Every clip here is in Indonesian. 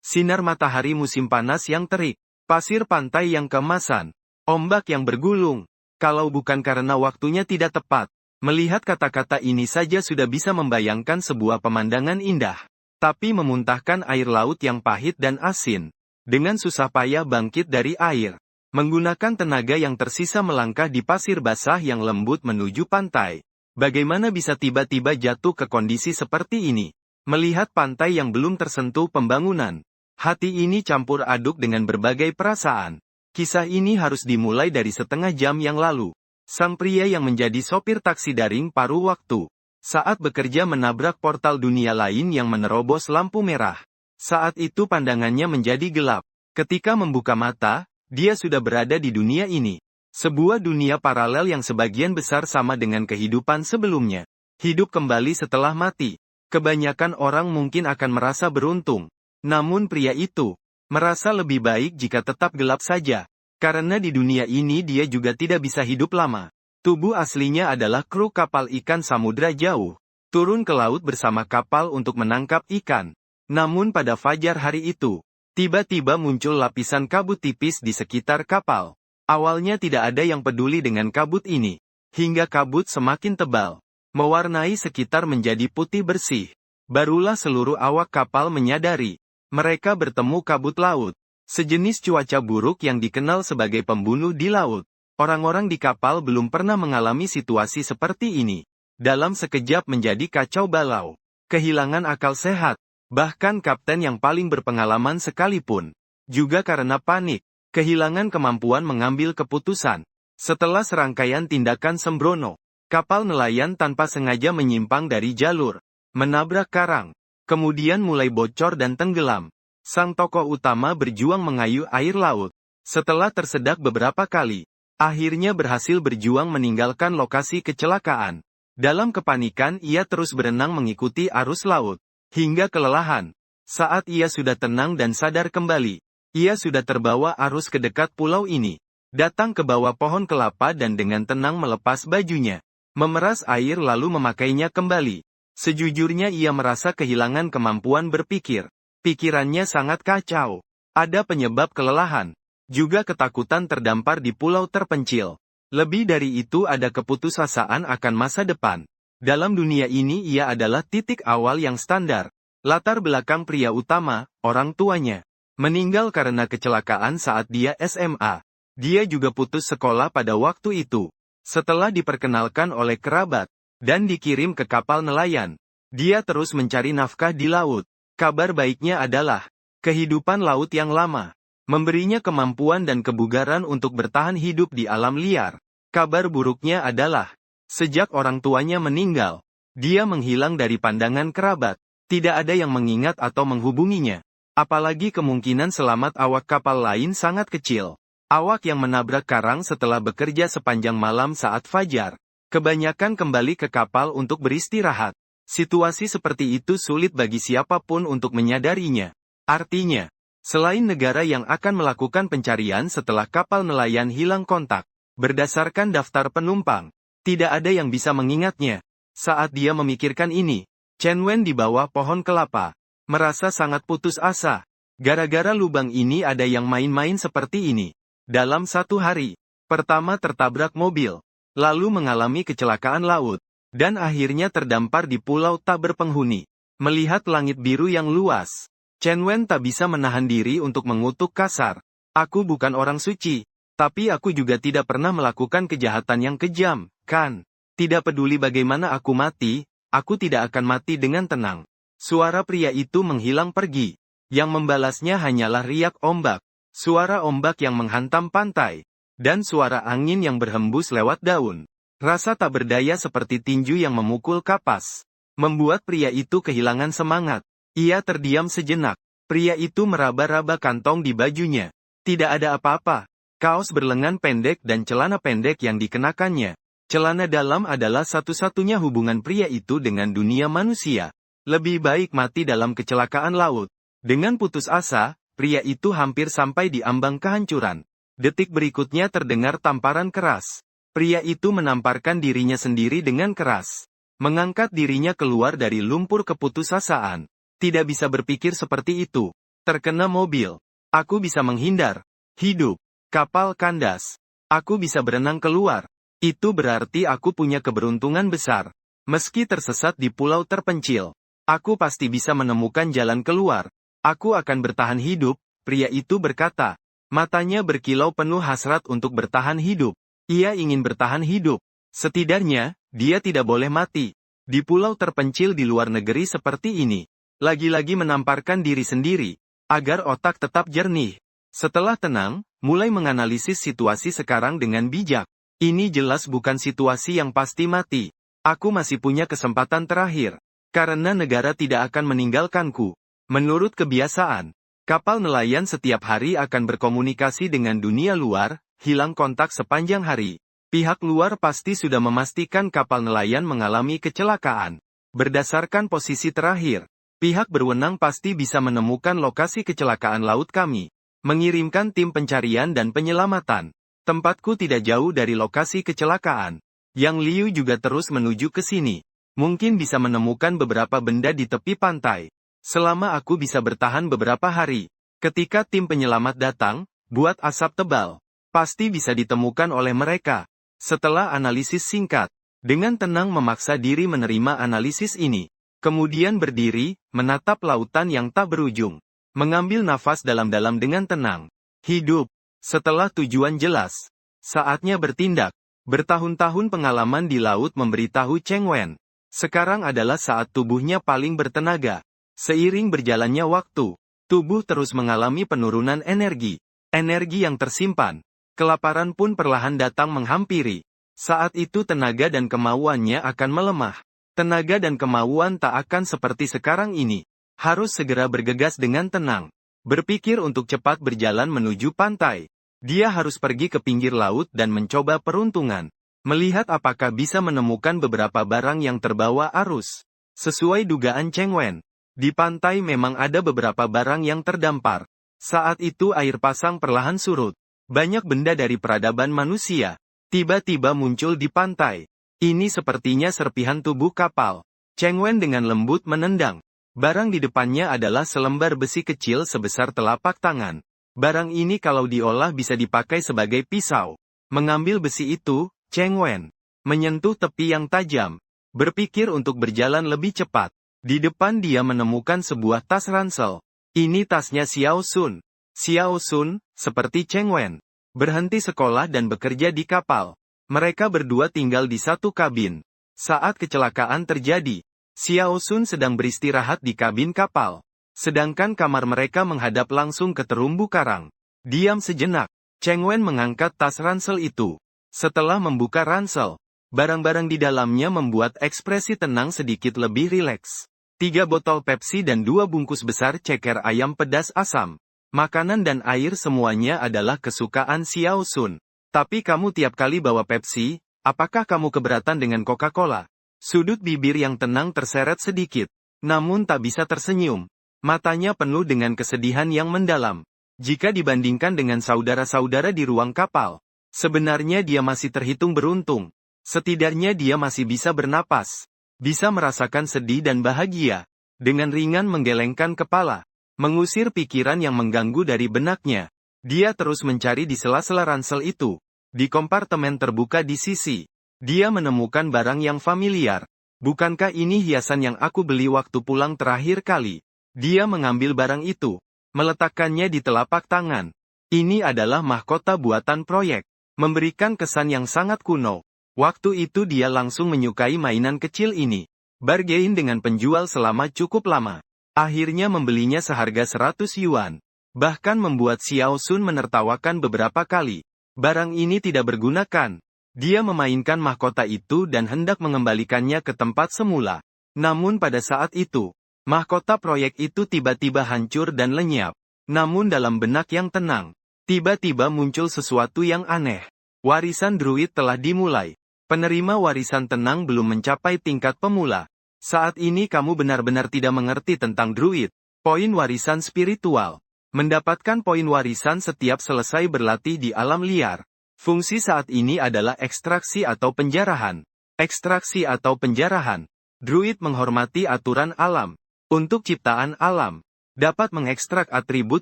sinar matahari musim panas yang terik, pasir pantai yang keemasan, ombak yang bergulung. Kalau bukan karena waktunya tidak tepat, melihat kata-kata ini saja sudah bisa membayangkan sebuah pemandangan indah. Tapi memuntahkan air laut yang pahit dan asin, dengan susah payah bangkit dari air, menggunakan tenaga yang tersisa melangkah di pasir basah yang lembut menuju pantai. Bagaimana bisa tiba-tiba jatuh ke kondisi seperti ini? Melihat pantai yang belum tersentuh pembangunan, hati ini campur aduk dengan berbagai perasaan. Kisah ini harus dimulai dari setengah jam yang lalu. Sang pria yang menjadi sopir taksi daring paruh waktu, saat bekerja menabrak portal dunia lain yang menerobos lampu merah. Saat itu pandangannya menjadi gelap. Ketika membuka mata, dia sudah berada di dunia ini. Sebuah dunia paralel yang sebagian besar sama dengan kehidupan sebelumnya. Hidup kembali setelah mati. Kebanyakan orang mungkin akan merasa beruntung. Namun pria itu merasa lebih baik jika tetap gelap saja. Karena di dunia ini dia juga tidak bisa hidup lama. Tubuh aslinya adalah kru kapal ikan samudra jauh. Turun ke laut bersama kapal untuk menangkap ikan. Namun pada fajar hari itu, tiba-tiba muncul lapisan kabut tipis di sekitar kapal. Awalnya tidak ada yang peduli dengan kabut ini. Hingga kabut semakin tebal, mewarnai sekitar menjadi putih bersih. Barulah seluruh awak kapal menyadari, mereka bertemu kabut laut. Sejenis cuaca buruk yang dikenal sebagai pembunuh di laut. Orang-orang di kapal belum pernah mengalami situasi seperti ini. Dalam sekejap menjadi kacau balau. Kehilangan akal sehat. Bahkan kapten yang paling berpengalaman sekalipun. Juga karena panik. Kehilangan kemampuan mengambil keputusan. Setelah serangkaian tindakan sembrono, kapal nelayan tanpa sengaja menyimpang dari jalur. Menabrak karang. Kemudian mulai bocor dan tenggelam. Sang tokoh utama berjuang mengayuh air laut. Setelah tersedak beberapa kali, akhirnya berhasil berjuang meninggalkan lokasi kecelakaan. Dalam kepanikan ia terus berenang mengikuti arus laut. Hingga kelelahan. Saat ia sudah tenang dan sadar kembali, ia sudah terbawa arus ke dekat pulau ini. Datang ke bawah pohon kelapa dan dengan tenang melepas bajunya. Memeras air lalu memakainya kembali. Sejujurnya ia merasa kehilangan kemampuan berpikir. Pikirannya sangat kacau. Ada penyebab kelelahan. Juga ketakutan terdampar di pulau terpencil. Lebih dari itu ada keputusasaan akan masa depan. Dalam dunia ini ia adalah titik awal yang standar. Latar belakang pria utama, orang tuanya, meninggal karena kecelakaan saat dia SMA. Dia juga putus sekolah pada waktu itu. Setelah diperkenalkan oleh kerabat, dan dikirim ke kapal nelayan, dia terus mencari nafkah di laut. Kabar baiknya adalah, kehidupan laut yang lama memberinya kemampuan dan kebugaran untuk bertahan hidup di alam liar. Kabar buruknya adalah, sejak orang tuanya meninggal, dia menghilang dari pandangan kerabat. Tidak ada yang mengingat atau menghubunginya. Apalagi kemungkinan selamat awak kapal lain sangat kecil. Awak yang menabrak karang setelah bekerja sepanjang malam saat fajar, kebanyakan kembali ke kapal untuk beristirahat. Situasi seperti itu sulit bagi siapapun untuk menyadarinya. Artinya, selain negara yang akan melakukan pencarian setelah kapal nelayan hilang kontak, berdasarkan daftar penumpang, tidak ada yang bisa mengingatnya. Saat dia memikirkan ini, Chen Wen di bawah pohon kelapa, merasa sangat putus asa. Gara-gara lubang ini ada yang main-main seperti ini. Dalam satu hari, pertama tertabrak mobil, lalu mengalami kecelakaan laut, dan akhirnya terdampar di pulau tak berpenghuni. Melihat langit biru yang luas, Chen Wen tak bisa menahan diri untuk mengutuk kasar. Aku bukan orang suci, tapi aku juga tidak pernah melakukan kejahatan yang kejam, kan? Tidak peduli bagaimana aku mati, aku tidak akan mati dengan tenang. Suara pria itu menghilang pergi. Yang membalasnya hanyalah riak ombak, suara ombak yang menghantam pantai, dan suara angin yang berhembus lewat daun. Rasa tak berdaya seperti tinju yang memukul kapas, membuat pria itu kehilangan semangat. Ia terdiam sejenak. Pria itu meraba-raba kantong di bajunya. Tidak ada apa-apa. Kaos berlengan pendek dan celana pendek yang dikenakannya. Celana dalam adalah satu-satunya hubungan pria itu dengan dunia manusia. Lebih baik mati dalam kecelakaan laut. Dengan putus asa, pria itu hampir sampai di ambang kehancuran. Detik berikutnya terdengar tamparan keras. Pria itu menamparkan dirinya sendiri dengan keras. Mengangkat dirinya keluar dari lumpur keputusasaan. Tidak bisa berpikir seperti itu. Terkena mobil. Aku bisa menghindar. Hidup. Kapal kandas. Aku bisa berenang keluar. Itu berarti aku punya keberuntungan besar. Meski tersesat di pulau terpencil, aku pasti bisa menemukan jalan keluar. Aku akan bertahan hidup, pria itu berkata. Matanya berkilau penuh hasrat untuk bertahan hidup. Ia ingin bertahan hidup. Setidaknya, dia tidak boleh mati. Di pulau terpencil di luar negeri seperti ini. Lagi-lagi menamparkan diri sendiri, agar otak tetap jernih. Setelah tenang, mulai menganalisis situasi sekarang dengan bijak. Ini jelas bukan situasi yang pasti mati. Aku masih punya kesempatan terakhir. Karena negara tidak akan meninggalkanku. Menurut kebiasaan, kapal nelayan setiap hari akan berkomunikasi dengan dunia luar, hilang kontak sepanjang hari. Pihak luar pasti sudah memastikan kapal nelayan mengalami kecelakaan. Berdasarkan posisi terakhir, pihak berwenang pasti bisa menemukan lokasi kecelakaan laut kami. Mengirimkan tim pencarian dan penyelamatan. Tempatku tidak jauh dari lokasi kecelakaan. Yang Liu juga terus menuju ke sini. Mungkin bisa menemukan beberapa benda di tepi pantai. Selama aku bisa bertahan beberapa hari. Ketika tim penyelamat datang, buat asap tebal. Pasti bisa ditemukan oleh mereka. Setelah analisis singkat, dengan tenang memaksa diri menerima analisis ini. Kemudian berdiri, menatap lautan yang tak berujung. Mengambil nafas dalam-dalam dengan tenang. Hidup. Setelah tujuan jelas. Saatnya bertindak. Bertahun-tahun pengalaman di laut memberitahu Cheng Wen. Sekarang adalah saat tubuhnya paling bertenaga. Seiring berjalannya waktu, tubuh terus mengalami penurunan energi. Energi yang tersimpan. Kelaparan pun perlahan datang menghampiri. Saat itu tenaga dan kemauannya akan melemah. Tenaga dan kemauan tak akan seperti sekarang ini. Harus segera bergegas dengan tenang. Berpikir untuk cepat berjalan menuju pantai. Dia harus pergi ke pinggir laut dan mencoba peruntungan. Melihat apakah bisa menemukan beberapa barang yang terbawa arus. Sesuai dugaan Cheng Wen. Di pantai memang ada beberapa barang yang terdampar. Saat itu air pasang perlahan surut. Banyak benda dari peradaban manusia. Tiba-tiba muncul di pantai. Ini sepertinya serpihan tubuh kapal. Cheng Wen dengan lembut menendang. Barang di depannya adalah selembar besi kecil sebesar telapak tangan. Barang ini kalau diolah bisa dipakai sebagai pisau. Mengambil besi itu, Cheng Wen menyentuh tepi yang tajam. Berpikir untuk berjalan lebih cepat. Di depan dia menemukan sebuah tas ransel. Ini tasnya Xiao Sun. Xiao Sun, seperti Cheng Wen, berhenti sekolah dan bekerja di kapal. Mereka berdua tinggal di satu kabin. Saat kecelakaan terjadi, Xiao Sun sedang beristirahat di kabin kapal. Sedangkan kamar mereka menghadap langsung ke terumbu karang. Diam sejenak, Cheng Wen mengangkat tas ransel itu. Setelah membuka ransel, barang-barang di dalamnya membuat ekspresi tenang sedikit lebih rileks. 3 botol Pepsi dan 2 bungkus besar ceker ayam pedas asam. Makanan dan air semuanya adalah kesukaan Xiao Sun. Tapi kamu tiap kali bawa Pepsi, apakah kamu keberatan dengan Coca-Cola? Sudut bibir yang tenang terseret sedikit. Namun tak bisa tersenyum. Matanya penuh dengan kesedihan yang mendalam. Jika dibandingkan dengan saudara-saudara di ruang kapal, sebenarnya dia masih terhitung beruntung. Setidaknya dia masih bisa bernapas. Bisa merasakan sedih dan bahagia. Dengan ringan menggelengkan kepala. Mengusir pikiran yang mengganggu dari benaknya. Dia terus mencari di sela-sela ransel itu. Di kompartemen terbuka di sisi. Dia menemukan barang yang familiar. Bukankah ini hiasan yang aku beli waktu pulang terakhir kali? Dia mengambil barang itu. Meletakkannya di telapak tangan. Ini adalah mahkota buatan proyek. Memberikan kesan yang sangat kuno. Waktu itu dia langsung menyukai mainan kecil ini. Bargain dengan penjual selama cukup lama. Akhirnya membelinya seharga 100 yuan. Bahkan membuat Xiao Sun menertawakan beberapa kali. Barang ini tidak bergunakan. Dia memainkan mahkota itu dan hendak mengembalikannya ke tempat semula. Namun pada saat itu, mahkota proyek itu tiba-tiba hancur dan lenyap. Namun dalam benak yang tenang, tiba-tiba muncul sesuatu yang aneh. Warisan druid telah dimulai. Penerima warisan tenang belum mencapai tingkat pemula. Saat ini kamu benar-benar tidak mengerti tentang druid. Poin warisan spiritual. Mendapatkan poin warisan setiap selesai berlatih di alam liar. Fungsi saat ini adalah ekstraksi atau penjarahan. Ekstraksi atau penjarahan. Druid menghormati aturan alam. Untuk ciptaan alam. dapat mengekstrak atribut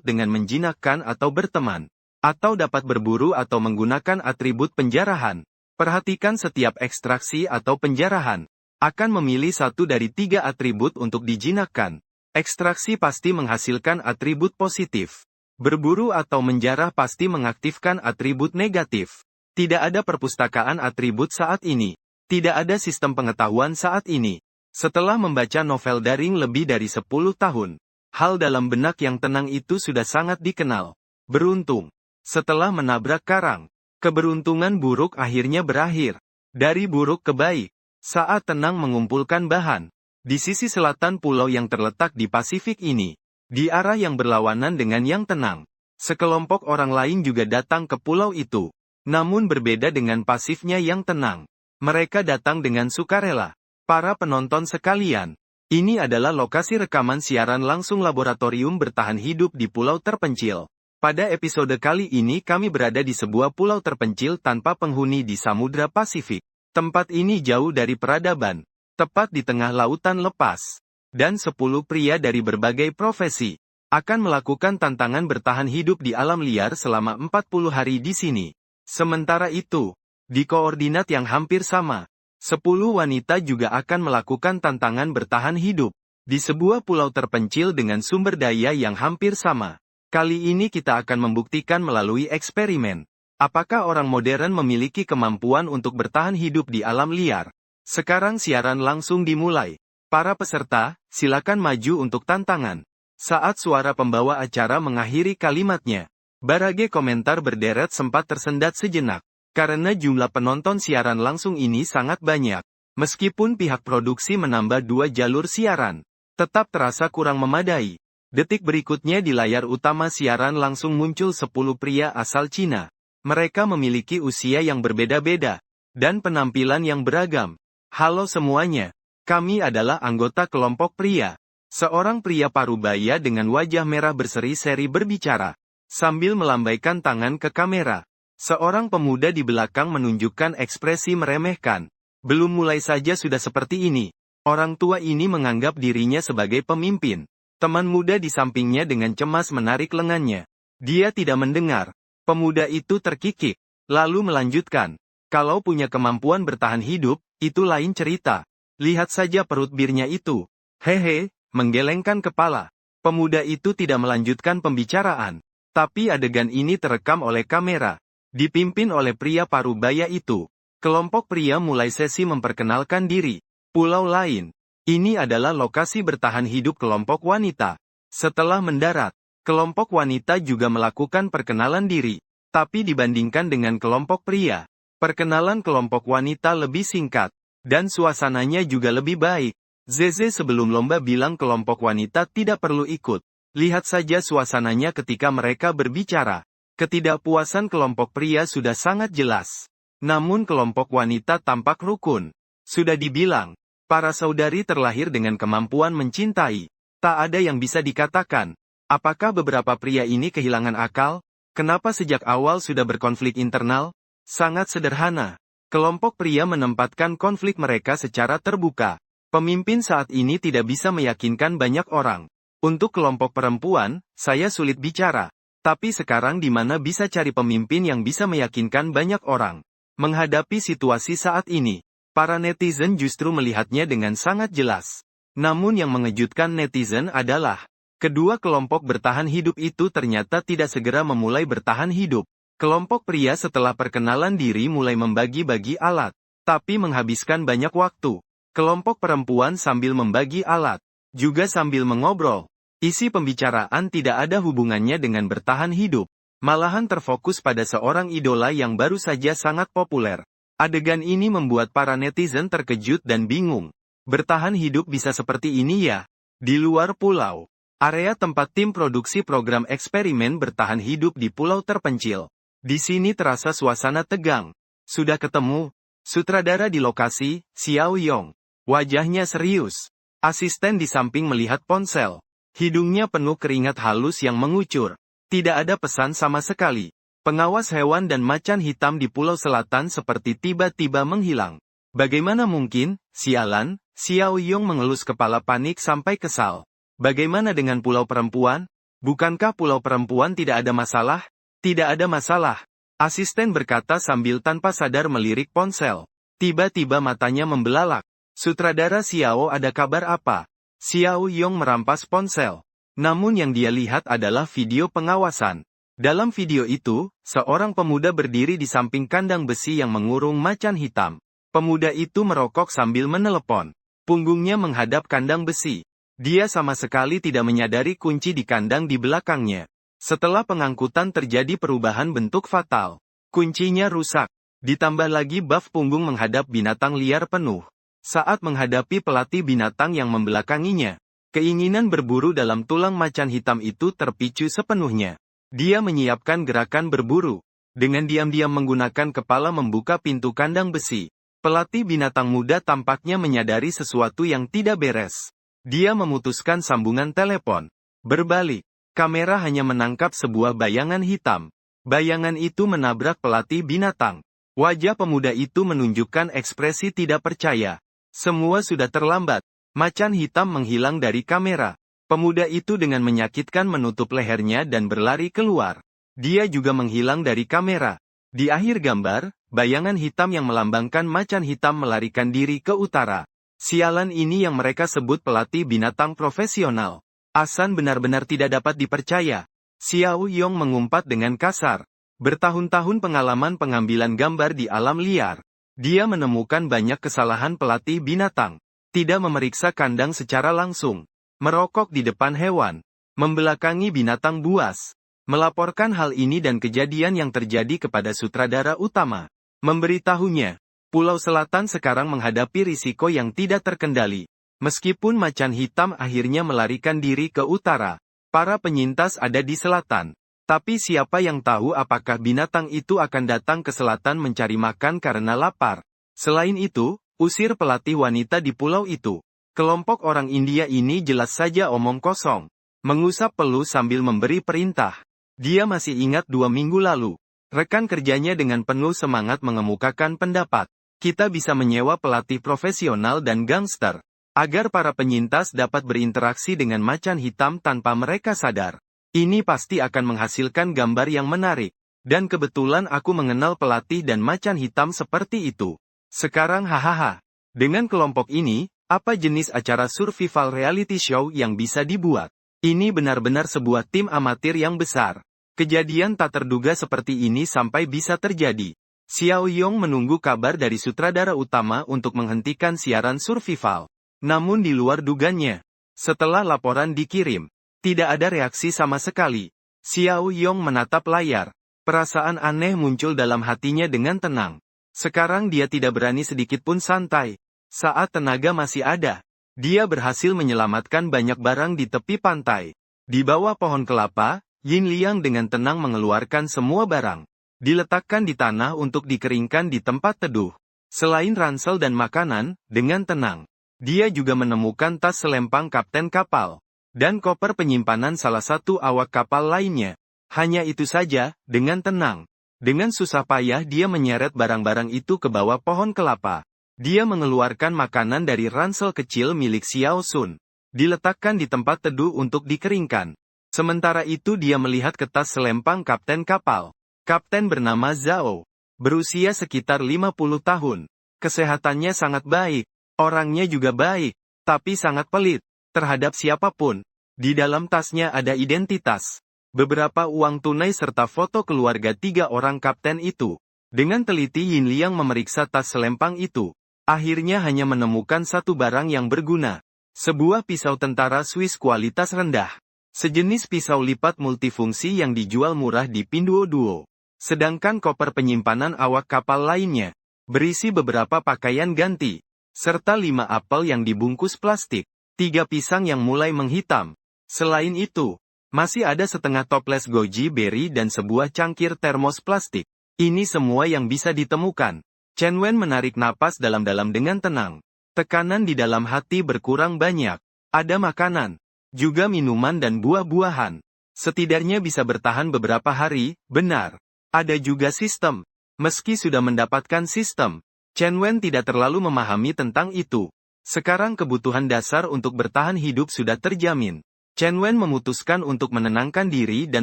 dengan menjinakkan atau berteman, atau dapat berburu atau menggunakan atribut penjarahan. Perhatikan setiap ekstraksi atau penjarahan akan memilih satu dari 3 atribut untuk dijinakkan. Ekstraksi pasti menghasilkan atribut positif. Berburu atau menjarah pasti mengaktifkan atribut negatif. Tidak ada perpustakaan atribut saat ini. Tidak ada sistem pengetahuan saat ini. Setelah membaca novel daring lebih dari 10 tahun, hal dalam benak yang tenang itu sudah sangat dikenal. Beruntung. Setelah menabrak karang, keberuntungan buruk akhirnya berakhir. Dari buruk ke baik. Saat tenang mengumpulkan bahan. Di sisi selatan pulau yang terletak di Pasifik ini, di arah yang berlawanan dengan yang tenang, sekelompok orang lain juga datang ke pulau itu. Namun berbeda dengan pasifnya yang tenang. Mereka datang dengan sukarela. Para penonton sekalian, ini adalah lokasi rekaman siaran langsung laboratorium bertahan hidup di pulau terpencil. Pada episode kali ini kami berada di sebuah pulau terpencil tanpa penghuni di Samudra Pasifik. Tempat ini jauh dari peradaban, tepat di tengah lautan lepas. Dan 10 pria dari berbagai profesi akan melakukan tantangan bertahan hidup di alam liar selama 40 hari di sini. Sementara itu, di koordinat yang hampir sama, 10 wanita juga akan melakukan tantangan bertahan hidup di sebuah pulau terpencil dengan sumber daya yang hampir sama. Kali ini kita akan membuktikan melalui eksperimen. Apakah orang modern memiliki kemampuan untuk bertahan hidup di alam liar? Sekarang siaran langsung dimulai. Para peserta, silakan maju untuk tantangan. Saat suara pembawa acara mengakhiri kalimatnya, berbagai komentar berderet sempat tersendat sejenak. Karena jumlah penonton siaran langsung ini sangat banyak. Meskipun pihak produksi menambah 2 jalur siaran, tetap terasa kurang memadai. Detik berikutnya di layar utama siaran langsung muncul 10 pria asal Cina. Mereka memiliki usia yang berbeda-beda, dan penampilan yang beragam. Halo semuanya, kami adalah anggota kelompok pria. Seorang pria parubaya dengan wajah merah berseri-seri berbicara, sambil melambaikan tangan ke kamera. Seorang pemuda di belakang menunjukkan ekspresi meremehkan. Belum mulai saja sudah seperti ini. Orang tua ini menganggap dirinya sebagai pemimpin. Teman muda di sampingnya dengan cemas menarik lengannya. Dia tidak mendengar. Pemuda itu terkikik, lalu melanjutkan. Kalau punya kemampuan bertahan hidup, itu lain cerita. Lihat saja perut birnya itu. Hehe, menggelengkan kepala. Pemuda itu tidak melanjutkan pembicaraan. Tapi adegan ini terekam oleh kamera. Dipimpin oleh pria parubaya itu. Kelompok pria mulai sesi memperkenalkan diri. Pulau lain. Ini adalah lokasi bertahan hidup kelompok wanita. Setelah mendarat, kelompok wanita juga melakukan perkenalan diri. Tapi dibandingkan dengan kelompok pria, perkenalan kelompok wanita lebih singkat. Dan suasananya juga lebih baik. Zeze sebelum lomba bilang kelompok wanita tidak perlu ikut. Lihat saja suasananya ketika mereka berbicara. Ketidakpuasan kelompok pria sudah sangat jelas. Namun kelompok wanita tampak rukun. Sudah dibilang, para saudari terlahir dengan kemampuan mencintai. Tak ada yang bisa dikatakan. Apakah beberapa pria ini kehilangan akal? Kenapa sejak awal sudah berkonflik internal? Sangat sederhana. Kelompok pria menempatkan konflik mereka secara terbuka. Pemimpin saat ini tidak bisa meyakinkan banyak orang. Untuk kelompok perempuan, saya sulit bicara. Tapi sekarang di mana bisa cari pemimpin yang bisa meyakinkan banyak orang? Menghadapi situasi saat ini, para netizen justru melihatnya dengan sangat jelas. Namun yang mengejutkan netizen adalah, kedua kelompok bertahan hidup itu ternyata tidak segera memulai bertahan hidup. Kelompok pria setelah perkenalan diri mulai membagi-bagi alat, tapi menghabiskan banyak waktu. Kelompok perempuan sambil membagi alat, juga sambil mengobrol. Isi pembicaraan tidak ada hubungannya dengan bertahan hidup, malahan terfokus pada seorang idola yang baru saja sangat populer. Adegan ini membuat para netizen terkejut dan bingung. Bertahan hidup bisa seperti ini ya? Di luar pulau, area tempat tim produksi program eksperimen bertahan hidup di pulau terpencil. Di sini terasa suasana tegang. Sudah ketemu? Sutradara di lokasi, Xiao Yong. Wajahnya serius. Asisten di samping melihat ponsel. Hidungnya penuh keringat halus yang mengucur. Tidak ada pesan sama sekali. Pengawas hewan dan macan hitam di pulau selatan seperti tiba-tiba menghilang. Bagaimana mungkin? Sialan, Xiao Yong mengelus kepala panik sampai kesal. Bagaimana dengan pulau perempuan? Bukankah pulau perempuan tidak ada masalah? Tidak ada masalah. Asisten berkata sambil tanpa sadar melirik ponsel. Tiba-tiba matanya membelalak. Sutradara Xiao, ada kabar apa? Xiao Yong merampas ponsel. Namun yang dia lihat adalah video pengawasan. Dalam video itu, seorang pemuda berdiri di samping kandang besi yang mengurung macan hitam. Pemuda itu merokok sambil menelepon. Punggungnya menghadap kandang besi. Dia sama sekali tidak menyadari kunci di kandang di belakangnya. Setelah pengangkutan terjadi perubahan bentuk fatal. Kuncinya rusak. Ditambah lagi buff punggung menghadap binatang liar penuh. Saat menghadapi pelatih binatang yang membelakanginya, keinginan berburu dalam tulang macan hitam itu terpicu sepenuhnya. Dia menyiapkan gerakan berburu. Dengan diam-diam menggunakan kepala membuka pintu kandang besi. Pelatih binatang muda tampaknya menyadari sesuatu yang tidak beres. Dia memutuskan sambungan telepon. Berbalik. Kamera hanya menangkap sebuah bayangan hitam. Bayangan itu menabrak pelatih binatang. Wajah pemuda itu menunjukkan ekspresi tidak percaya. Semua sudah terlambat. Macan hitam menghilang dari kamera. Pemuda itu dengan menyakitkan menutup lehernya dan berlari keluar. Dia juga menghilang dari kamera. Di akhir gambar, bayangan hitam yang melambangkan macan hitam melarikan diri ke utara. Sialan, ini yang mereka sebut pelatih binatang profesional. Asan benar-benar tidak dapat dipercaya. Xiao Yong mengumpat dengan kasar. Bertahun-tahun pengalaman pengambilan gambar di alam liar. Dia menemukan banyak kesalahan pelatih binatang. Tidak memeriksa kandang secara langsung. Merokok di depan hewan. Membelakangi binatang buas. Melaporkan hal ini dan kejadian yang terjadi kepada sutradara utama. Memberitahunya, Pulau Selatan sekarang menghadapi risiko yang tidak terkendali. Meskipun macan hitam akhirnya melarikan diri ke utara, para penyintas ada di selatan. Tapi siapa yang tahu apakah binatang itu akan datang ke selatan mencari makan karena lapar. Selain itu, usir pelatih wanita di pulau itu. Kelompok orang India ini jelas saja omong kosong. Mengusap peluh sambil memberi perintah. Dia masih ingat 2 minggu lalu. Rekan kerjanya dengan penuh semangat mengemukakan pendapat. Kita bisa menyewa pelatih profesional dan gangster. Agar para penyintas dapat berinteraksi dengan macan hitam tanpa mereka sadar. Ini pasti akan menghasilkan gambar yang menarik. Dan kebetulan aku mengenal pelatih dan macan hitam seperti itu. Sekarang hahaha. Dengan kelompok ini, apa jenis acara survival reality show yang bisa dibuat? Ini benar-benar sebuah tim amatir yang besar. Kejadian tak terduga seperti ini sampai bisa terjadi. Xiao Yong menunggu kabar dari sutradara utama untuk menghentikan siaran survival. Namun di luar dugaannya, setelah laporan dikirim, tidak ada reaksi sama sekali. Xiao Yong menatap layar. Perasaan aneh muncul dalam hatinya dengan tenang. Sekarang dia tidak berani sedikit pun santai. Saat tenaga masih ada, dia berhasil menyelamatkan banyak barang di tepi pantai. Di bawah pohon kelapa, Yin Liang dengan tenang mengeluarkan semua barang. Diletakkan di tanah untuk dikeringkan di tempat teduh. Selain ransel dan makanan, dengan tenang. Dia juga menemukan tas selempang kapten kapal. Dan koper penyimpanan salah satu awak kapal lainnya. Hanya itu saja, dengan tenang. Dengan susah payah dia menyeret barang-barang itu ke bawah pohon kelapa. Dia mengeluarkan makanan dari ransel kecil milik Xiao Sun. Diletakkan di tempat teduh untuk dikeringkan. Sementara itu dia melihat ke tas selempang kapten kapal. Kapten bernama Zhao. Berusia sekitar 50 tahun. Kesehatannya sangat baik. Orangnya juga baik, tapi sangat pelit terhadap siapapun. Di dalam tasnya ada identitas, beberapa uang tunai serta foto keluarga 3 orang kapten itu. Dengan teliti Yin Liang memeriksa tas selempang itu. Akhirnya hanya menemukan satu barang yang berguna. Sebuah pisau tentara Swiss kualitas rendah. Sejenis pisau lipat multifungsi yang dijual murah di Pinduoduo. Sedangkan koper penyimpanan awak kapal lainnya berisi beberapa pakaian ganti. Serta 5 apel yang dibungkus plastik, 3 pisang yang mulai menghitam. Selain itu, masih ada setengah toples goji berry dan sebuah cangkir termos plastik. Ini semua yang bisa ditemukan. Chen Wen menarik napas dalam-dalam dengan tenang. Tekanan di dalam hati berkurang banyak. Ada makanan, juga minuman dan buah-buahan. Setidaknya bisa bertahan beberapa hari, benar. Ada juga sistem. Meski sudah mendapatkan sistem, Chen Wen tidak terlalu memahami tentang itu. Sekarang kebutuhan dasar untuk bertahan hidup sudah terjamin. Chen Wen memutuskan untuk menenangkan diri dan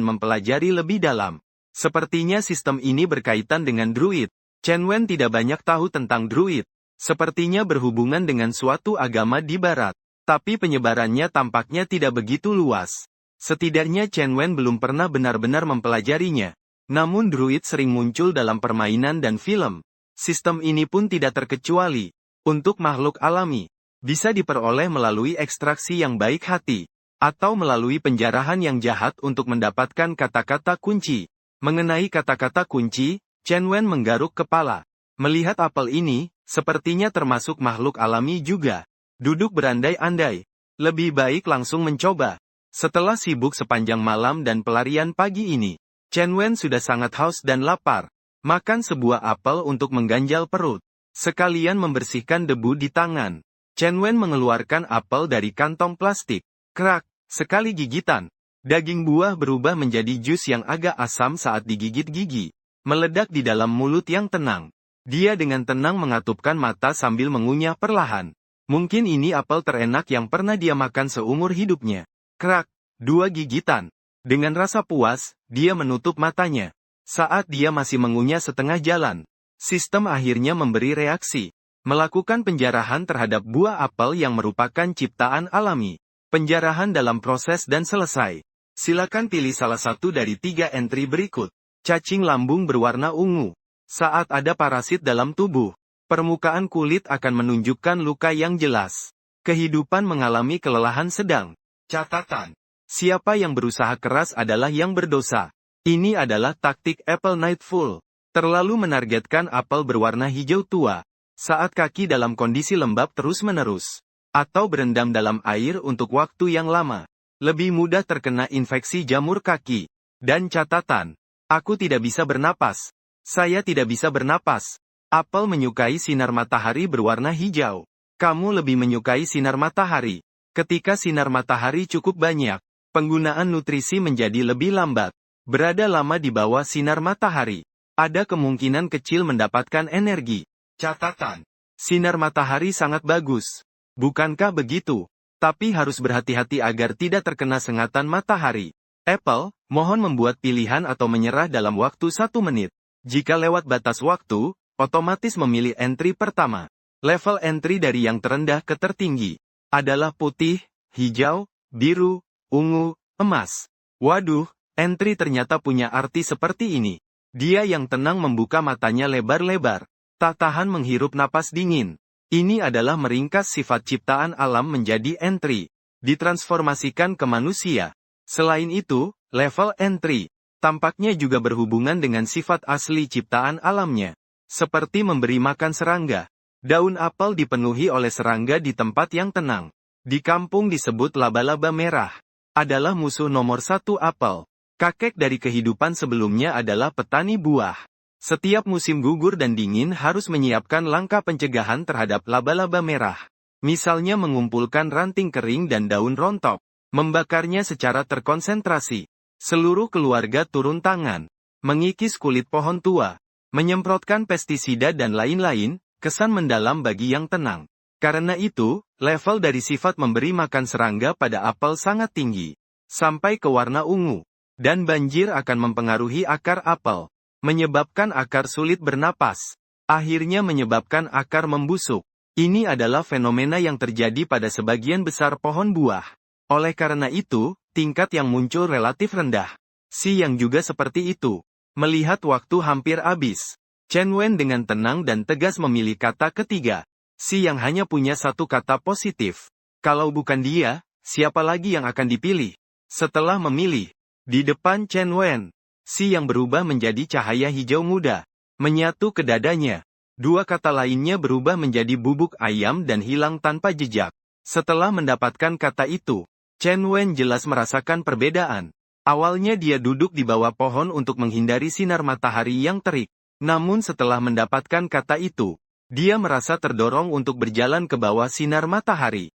mempelajari lebih dalam. Sepertinya sistem ini berkaitan dengan druid. Chen Wen tidak banyak tahu tentang druid. Sepertinya berhubungan dengan suatu agama di barat. Tapi penyebarannya tampaknya tidak begitu luas. Setidaknya Chen Wen belum pernah benar-benar mempelajarinya. Namun druid sering muncul dalam permainan dan film. Sistem ini pun tidak terkecuali. Untuk makhluk alami, bisa diperoleh melalui ekstraksi yang baik hati. Atau melalui penjarahan yang jahat untuk mendapatkan kata-kata kunci. Mengenai kata-kata kunci, Chen Wen menggaruk kepala. Melihat apel ini, sepertinya termasuk makhluk alami juga. Duduk berandai-andai. Lebih baik langsung mencoba. Setelah sibuk sepanjang malam dan pelarian pagi ini, Chen Wen sudah sangat haus dan lapar. Makan sebuah apel untuk mengganjal perut. Sekalian membersihkan debu di tangan. Chen Wen mengeluarkan apel dari kantong plastik. Krak, sekali gigitan. Daging buah berubah menjadi jus yang agak asam saat digigit gigi. Meledak di dalam mulut yang tenang. Dia dengan tenang mengatupkan mata sambil mengunyah perlahan. Mungkin ini apel terenak yang pernah dia makan seumur hidupnya. Krak, 2 gigitan. Dengan rasa puas, dia menutup matanya. Saat dia masih mengunyah setengah jalan, sistem akhirnya memberi reaksi. Melakukan penjarahan terhadap buah apel yang merupakan ciptaan alami. Penjarahan dalam proses dan selesai. Silakan pilih salah satu dari 3 entry berikut. Cacing lambung berwarna ungu. Saat ada parasit dalam tubuh, permukaan kulit akan menunjukkan luka yang jelas. Kehidupan mengalami kelelahan sedang. Catatan. Siapa yang berusaha keras adalah yang berdosa. Ini adalah taktik Apple Nightfall. Terlalu menargetkan apel berwarna hijau tua. Saat kaki dalam kondisi lembab terus-menerus. Atau berendam dalam air untuk waktu yang lama. Lebih mudah terkena infeksi jamur kaki. Dan catatan. Aku tidak bisa bernapas. Saya tidak bisa bernapas. Apel menyukai sinar matahari berwarna hijau. Kamu lebih menyukai sinar matahari. Ketika sinar matahari cukup banyak, penggunaan nutrisi menjadi lebih lambat. Berada lama di bawah sinar matahari, ada kemungkinan kecil mendapatkan energi. Catatan. Sinar matahari sangat bagus. Bukankah begitu? Tapi harus berhati-hati agar tidak terkena sengatan matahari. Apple, mohon membuat pilihan atau menyerah dalam waktu 1 menit. Jika lewat batas waktu, otomatis memilih entry pertama. Level entry dari yang terendah ke tertinggi adalah putih, hijau, biru, ungu, emas. Waduh, entry ternyata punya arti seperti ini. Dia yang tenang membuka matanya lebar-lebar. Tak tahan menghirup napas dingin. Ini adalah meringkas sifat ciptaan alam menjadi entry. Ditransformasikan ke manusia. Selain itu, level entry tampaknya juga berhubungan dengan sifat asli ciptaan alamnya. Seperti memberi makan serangga. Daun apel dipenuhi oleh serangga di tempat yang tenang. Di kampung disebut laba-laba merah. Adalah musuh nomor 1 apel. Kakek dari kehidupan sebelumnya adalah petani buah. Setiap musim gugur dan dingin harus menyiapkan langkah pencegahan terhadap laba-laba merah. Misalnya mengumpulkan ranting kering dan daun rontok. Membakarnya secara terkonsentrasi. Seluruh keluarga turun tangan. Mengikis kulit pohon tua. Menyemprotkan pestisida dan lain-lain, kesan mendalam bagi yang tenang. Karena itu, level dari sifat memberi makan serangga pada apel sangat tinggi. Sampai ke warna ungu. Dan banjir akan mempengaruhi akar apel. Menyebabkan akar sulit bernapas. Akhirnya menyebabkan akar membusuk. Ini adalah fenomena yang terjadi pada sebagian besar pohon buah. Oleh karena itu, tingkat yang muncul relatif rendah. Si yang juga seperti itu. Melihat waktu hampir habis, Chen Wen dengan tenang dan tegas memilih kata ketiga. Si yang hanya punya 1 kata positif. Kalau bukan dia, siapa lagi yang akan dipilih? Setelah memilih, di depan Chen Wen, si yang berubah menjadi cahaya hijau muda. Menyatu ke dadanya. 2 kata lainnya berubah menjadi bubuk ayam dan hilang tanpa jejak. Setelah mendapatkan kata itu, Chen Wen jelas merasakan perbedaan. Awalnya dia duduk di bawah pohon untuk menghindari sinar matahari yang terik. Namun setelah mendapatkan kata itu, dia merasa terdorong untuk berjalan ke bawah sinar matahari.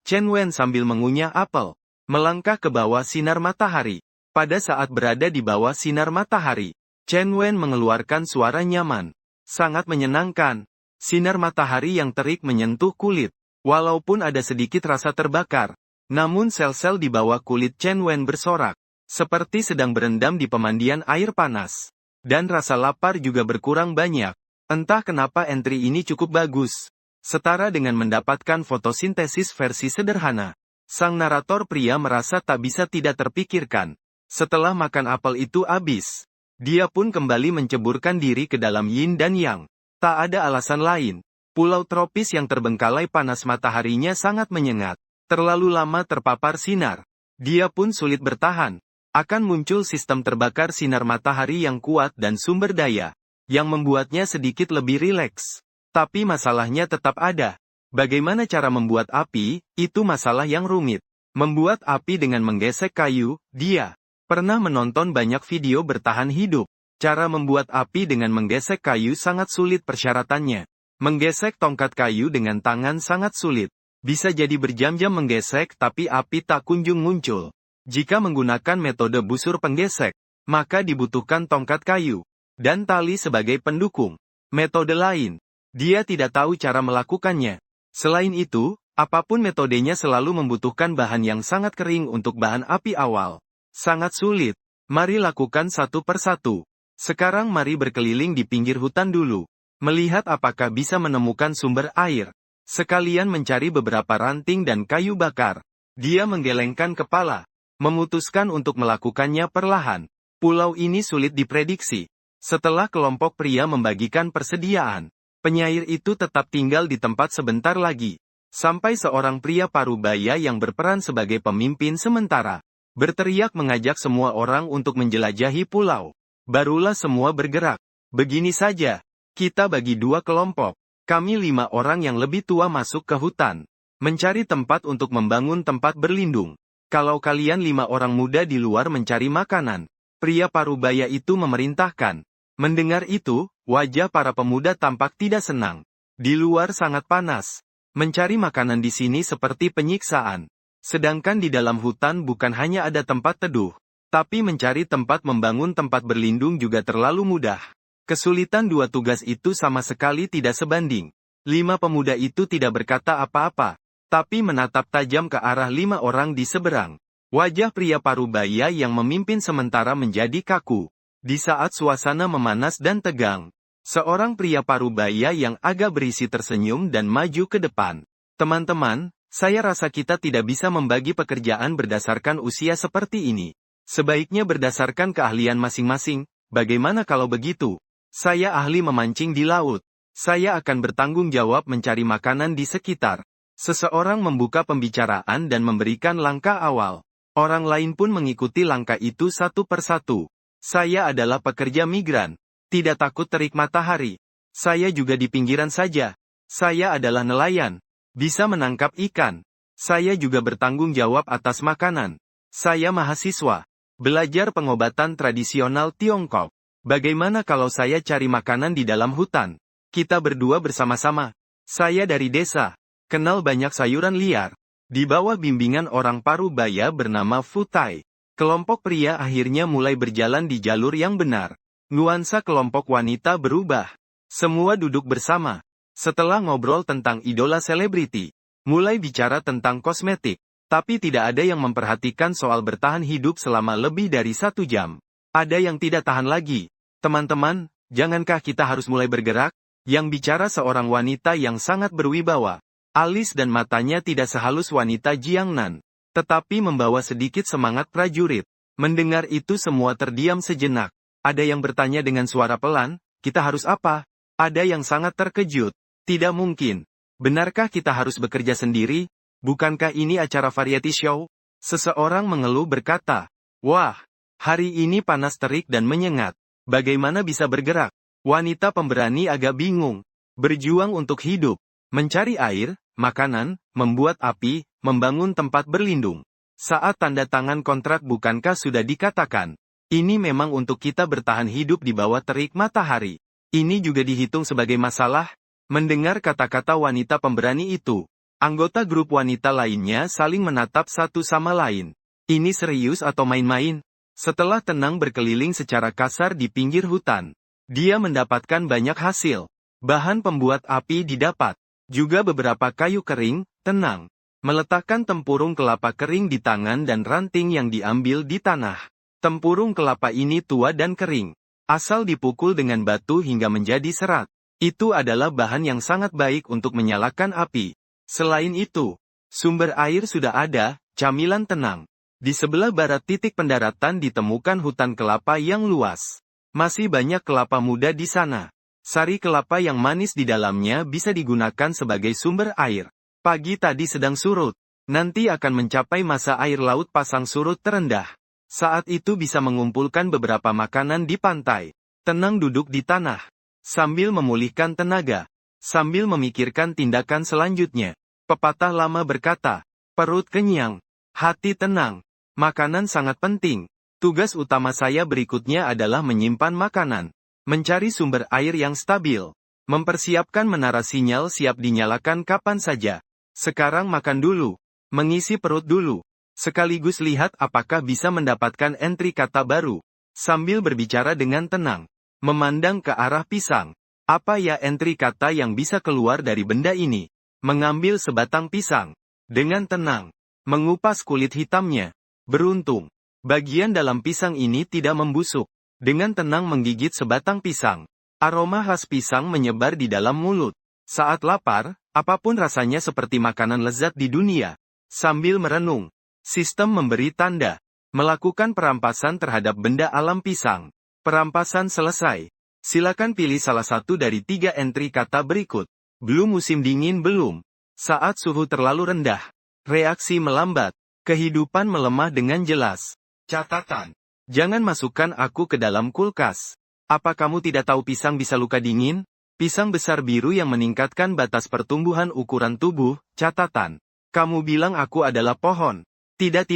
Chen Wen sambil mengunyah apel. Melangkah ke bawah sinar matahari. Pada saat berada di bawah sinar matahari, Chen Wen mengeluarkan suara nyaman. Sangat menyenangkan. Sinar matahari yang terik menyentuh kulit. Walaupun ada sedikit rasa terbakar, namun sel-sel di bawah kulit Chen Wen bersorak, seperti sedang berendam di pemandian air panas. Dan rasa lapar juga berkurang banyak. Entah kenapa entry ini cukup bagus. Setara dengan mendapatkan fotosintesis versi sederhana. Sang narator pria merasa tak bisa tidak terpikirkan. Setelah makan apel itu habis, dia pun kembali menceburkan diri ke dalam yin dan yang. Tak ada alasan lain. Pulau tropis yang terbengkalai panas mataharinya sangat menyengat. Terlalu lama terpapar sinar. Dia pun sulit bertahan. Akan muncul sistem terbakar sinar matahari yang kuat dan sumber daya, yang membuatnya sedikit lebih rileks. Tapi masalahnya tetap ada. Bagaimana cara membuat api, itu masalah yang rumit. Membuat api dengan menggesek kayu, dia pernah menonton banyak video bertahan hidup. Cara membuat api dengan menggesek kayu sangat sulit persyaratannya. Menggesek tongkat kayu dengan tangan sangat sulit. Bisa jadi berjam-jam menggesek tapi api tak kunjung muncul. Jika menggunakan metode busur penggesek, maka dibutuhkan tongkat kayu dan tali sebagai pendukung. Metode lain, dia tidak tahu cara melakukannya. Selain itu, apapun metodenya selalu membutuhkan bahan yang sangat kering untuk bahan api awal. Sangat sulit. Mari lakukan satu persatu. Sekarang mari berkeliling di pinggir hutan dulu. Melihat apakah bisa menemukan sumber air. Sekalian mencari beberapa ranting dan kayu bakar. Dia menggelengkan kepala. Memutuskan untuk melakukannya perlahan. Pulau ini sulit diprediksi. Setelah kelompok pria membagikan persediaan, penyair itu tetap tinggal di tempat sebentar lagi. Sampai seorang pria parubaya yang berperan sebagai pemimpin sementara, berteriak mengajak semua orang untuk menjelajahi pulau. Barulah semua bergerak. Begini saja, kita bagi dua kelompok. Kami 5 orang yang lebih tua masuk ke hutan. Mencari tempat untuk membangun tempat berlindung. Kalau kalian 5 orang muda di luar mencari makanan, pria parubaya itu memerintahkan. Mendengar itu, wajah para pemuda tampak tidak senang. Di luar sangat panas. Mencari makanan di sini seperti penyiksaan. Sedangkan di dalam hutan bukan hanya ada tempat teduh, tapi mencari tempat membangun tempat berlindung juga terlalu mudah. Kesulitan dua tugas itu sama sekali tidak sebanding. 5 pemuda itu tidak berkata apa-apa, tapi menatap tajam ke arah 5 orang di seberang. Wajah pria parubaya yang memimpin sementara menjadi kaku. Di saat suasana memanas dan tegang, seorang pria parubaya yang agak berisi tersenyum dan maju ke depan. Teman-teman, saya rasa kita tidak bisa membagi pekerjaan berdasarkan usia seperti ini. Sebaiknya berdasarkan keahlian masing-masing. Bagaimana kalau begitu? Saya ahli memancing di laut. Saya akan bertanggung jawab mencari makanan di sekitar. Seseorang membuka pembicaraan dan memberikan langkah awal. Orang lain pun mengikuti langkah itu satu persatu. Saya adalah pekerja migran. Tidak takut terik matahari. Saya juga di pinggiran saja. Saya adalah nelayan. Bisa menangkap ikan. Saya juga bertanggung jawab atas makanan. Saya mahasiswa. Belajar pengobatan tradisional Tiongkok. Bagaimana kalau saya cari makanan di dalam hutan? Kita berdua bersama-sama. Saya dari desa. Kenal banyak sayuran liar. Di bawah bimbingan orang parubaya bernama Futai, kelompok pria akhirnya mulai berjalan di jalur yang benar. Nuansa kelompok wanita berubah. Semua duduk bersama. Setelah ngobrol tentang idola selebriti, mulai bicara tentang kosmetik, tapi tidak ada yang memperhatikan soal bertahan hidup selama lebih dari 1 jam. Ada yang tidak tahan lagi. Teman-teman, jangankah kita harus mulai bergerak? Yang bicara seorang wanita yang sangat berwibawa. Alis dan matanya tidak sehalus wanita Jiangnan, tetapi membawa sedikit semangat prajurit. Mendengar itu semua terdiam sejenak. Ada yang bertanya dengan suara pelan, kita harus apa? Ada yang sangat terkejut. Tidak mungkin. Benarkah kita harus bekerja sendiri? Bukankah ini acara variety show? Seseorang mengeluh berkata, wah, hari ini panas terik dan menyengat. Bagaimana bisa bergerak? Wanita pemberani agak bingung. Berjuang untuk hidup. Mencari air, makanan, membuat api, membangun tempat berlindung. Saat tanda tangan kontrak bukankah sudah dikatakan, ini memang untuk kita bertahan hidup di bawah terik matahari. Ini juga dihitung sebagai masalah. Mendengar kata-kata wanita pemberani itu, anggota grup wanita lainnya saling menatap satu sama lain. Ini serius atau main-main? Setelah tenang berkeliling secara kasar di pinggir hutan, dia mendapatkan banyak hasil. Bahan pembuat api didapat. Juga beberapa kayu kering, Tenang. Meletakkan tempurung kelapa kering di tangan dan ranting yang diambil di tanah. Tempurung kelapa ini tua dan kering. Asal dipukul dengan batu hingga menjadi serat. Itu adalah bahan yang sangat baik untuk menyalakan api. Selain itu, sumber air sudah ada, camilan tenang. Di sebelah barat titik pendaratan ditemukan hutan kelapa yang luas. Masih banyak kelapa muda di sana. Sari kelapa yang manis di dalamnya bisa digunakan sebagai sumber air. Pagi tadi sedang surut. Nanti akan mencapai masa air laut pasang surut terendah. Saat itu bisa mengumpulkan beberapa makanan di pantai. Tenang duduk di tanah. Sambil memulihkan tenaga. Sambil memikirkan tindakan selanjutnya. Pepatah lama berkata, perut kenyang, hati tenang. Makanan sangat penting. Tugas utama saya berikutnya adalah menyimpan makanan. Mencari sumber air yang stabil. Mempersiapkan menara sinyal siap dinyalakan kapan saja. Sekarang makan dulu. Mengisi perut dulu. Sekaligus lihat apakah bisa mendapatkan entry kata baru. Sambil berbicara dengan tenang. Memandang ke arah pisang. Apa ya entry kata yang bisa keluar dari benda ini? Mengambil sebatang pisang. Dengan tenang. Mengupas kulit hitamnya. Beruntung. Bagian dalam pisang ini tidak membusuk. Dengan tenang menggigit sebatang pisang. Aroma khas pisang menyebar di dalam mulut. Saat lapar, apapun rasanya seperti makanan lezat di dunia. Sambil merenung, sistem memberi tanda. Melakukan perampasan terhadap benda alam pisang. Perampasan selesai. Silakan pilih salah satu dari 3 entry kata berikut. Belum musim dingin belum. Saat suhu terlalu rendah. Reaksi melambat. Kehidupan melemah dengan jelas. Catatan. Jangan masukkan aku ke dalam kulkas. Apa kamu tidak tahu pisang bisa luka dingin? Pisang besar biru yang meningkatkan batas pertumbuhan ukuran tubuh, catatan. Kamu bilang aku adalah pohon. Tidak.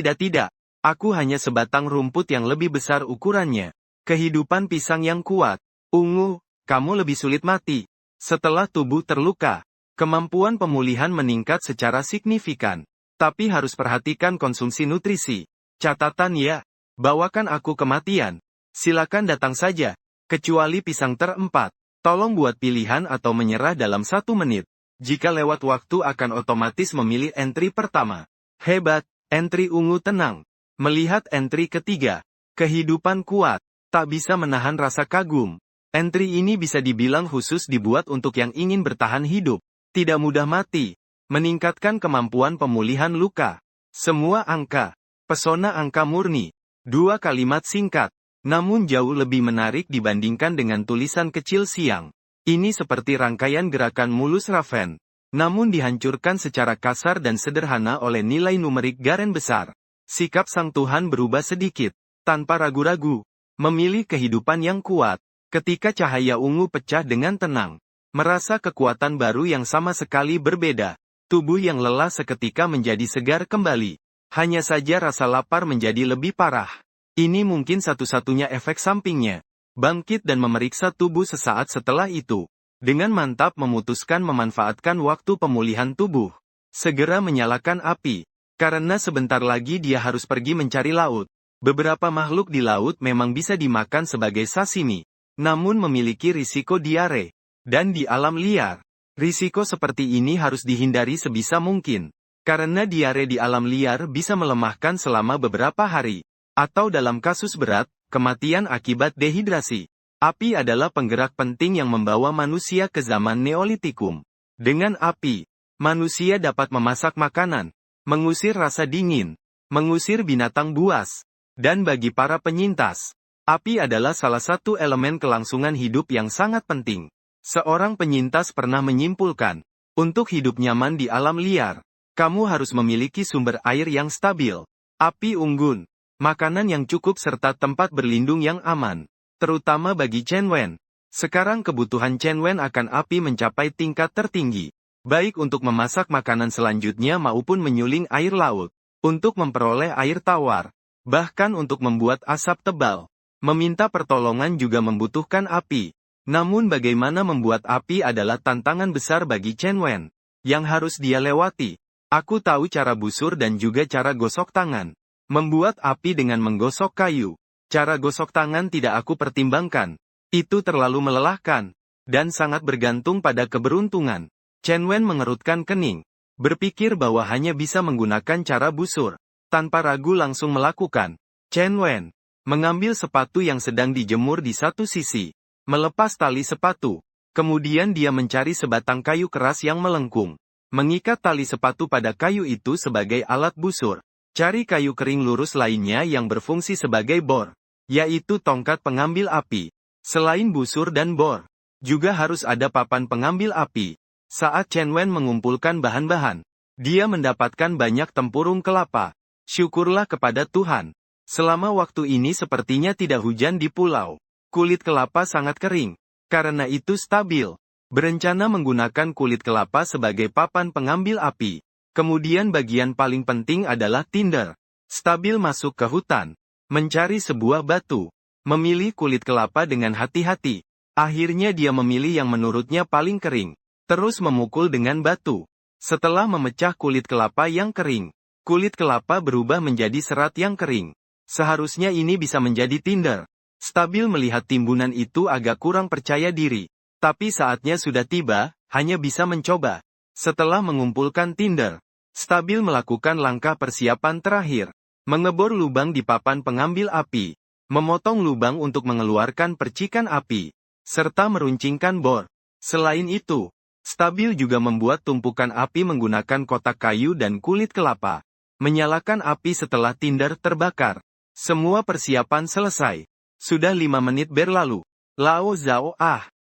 Aku hanya sebatang rumput yang lebih besar ukurannya. Kehidupan pisang yang kuat. Ungu, kamu lebih sulit mati. Setelah tubuh terluka, kemampuan pemulihan meningkat secara signifikan. Tapi harus perhatikan konsumsi nutrisi. Catatan ya. Bawakan aku kematian. Silakan datang saja. Kecuali pisang terempat. Tolong buat pilihan atau menyerah dalam 1 menit. Jika lewat waktu akan otomatis memilih entry pertama. Hebat, entry ungu tenang. Melihat entry ketiga. Kehidupan kuat. Tak bisa menahan rasa kagum. Entry ini bisa dibilang khusus dibuat untuk yang ingin bertahan hidup. Tidak mudah mati. Meningkatkan kemampuan pemulihan luka. Semua angka. Pesona angka murni. 2 kalimat singkat. Namun jauh lebih menarik dibandingkan dengan tulisan kecil siang. Ini seperti rangkaian gerakan mulus Raven. Namun dihancurkan secara kasar dan sederhana oleh nilai numerik garis besar. Sikap sang Tuhan berubah sedikit. Tanpa ragu-ragu. Memilih kehidupan yang kuat. Ketika cahaya ungu pecah dengan tenang. Merasa kekuatan baru yang sama sekali berbeda. Tubuh yang lelah seketika menjadi segar kembali. Hanya saja rasa lapar menjadi lebih parah. Ini mungkin satu-satunya efek sampingnya. Bangkit dan memeriksa tubuh sesaat setelah itu. Dengan mantap memutuskan memanfaatkan waktu pemulihan tubuh. Segera menyalakan api. Karena sebentar lagi dia harus pergi mencari laut. Beberapa makhluk di laut memang bisa dimakan sebagai sashimi. Namun memiliki risiko diare. Dan di alam liar. Risiko seperti ini harus dihindari sebisa mungkin. Karena diare di alam liar bisa melemahkan selama beberapa hari. Atau dalam kasus berat, kematian akibat dehidrasi. Api adalah penggerak penting yang membawa manusia ke zaman Neolitikum. Dengan api, manusia dapat memasak makanan, mengusir rasa dingin, mengusir binatang buas. Dan bagi para penyintas, api adalah salah satu elemen kelangsungan hidup yang sangat penting. Seorang penyintas pernah menyimpulkan, untuk hidup nyaman di alam liar, kamu harus memiliki sumber air yang stabil, api unggun, makanan yang cukup serta tempat berlindung yang aman. Terutama bagi Chen Wen. Sekarang kebutuhan Chen Wen akan api mencapai tingkat tertinggi. Baik untuk memasak makanan selanjutnya maupun menyuling air laut. Untuk memperoleh air tawar. Bahkan untuk membuat asap tebal. Meminta pertolongan juga membutuhkan api. Namun bagaimana membuat api adalah tantangan besar bagi Chen Wen. Yang harus dia lewati. Aku tahu cara busur dan juga cara gosok tangan. Membuat api dengan menggosok kayu. Cara gosok tangan tidak aku pertimbangkan. Itu terlalu melelahkan. Dan sangat bergantung pada keberuntungan. Chen Wen mengerutkan kening. Berpikir bahwa hanya bisa menggunakan cara busur. Tanpa ragu langsung melakukan. Chen Wen mengambil sepatu yang sedang dijemur di satu sisi. Melepas tali sepatu. Kemudian dia mencari sebatang kayu keras yang melengkung. Mengikat tali sepatu pada kayu itu sebagai alat busur. Cari kayu kering lurus lainnya yang berfungsi sebagai bor. Yaitu tongkat pengambil api. Selain busur dan bor, juga harus ada papan pengambil api. Saat Chen Wen mengumpulkan bahan-bahan, dia mendapatkan banyak tempurung kelapa. Syukurlah kepada Tuhan. Selama waktu ini sepertinya tidak hujan di pulau. Kulit kelapa sangat kering. Karena itu stabil. Berencana menggunakan kulit kelapa sebagai papan pengambil api. Kemudian bagian paling penting adalah tinder. Stabil masuk ke hutan. Mencari sebuah batu. Memilih kulit kelapa dengan hati-hati. Akhirnya dia memilih yang menurutnya paling kering. Terus memukul dengan batu. Setelah memecah kulit kelapa yang kering, kulit kelapa berubah menjadi serat yang kering. Seharusnya ini bisa menjadi tinder. Stabil melihat timbunan itu agak kurang percaya diri. Tapi saatnya sudah tiba, hanya bisa mencoba. Setelah mengumpulkan tinder, Stabil melakukan langkah persiapan terakhir. Mengebor lubang di papan pengambil api. Memotong lubang untuk mengeluarkan percikan api. Serta meruncingkan bor. Selain itu, Stabil juga membuat tumpukan api menggunakan kotak kayu dan kulit kelapa. Menyalakan api setelah tinder terbakar. Semua persiapan selesai. Sudah 5 menit berlalu. Lao Zhao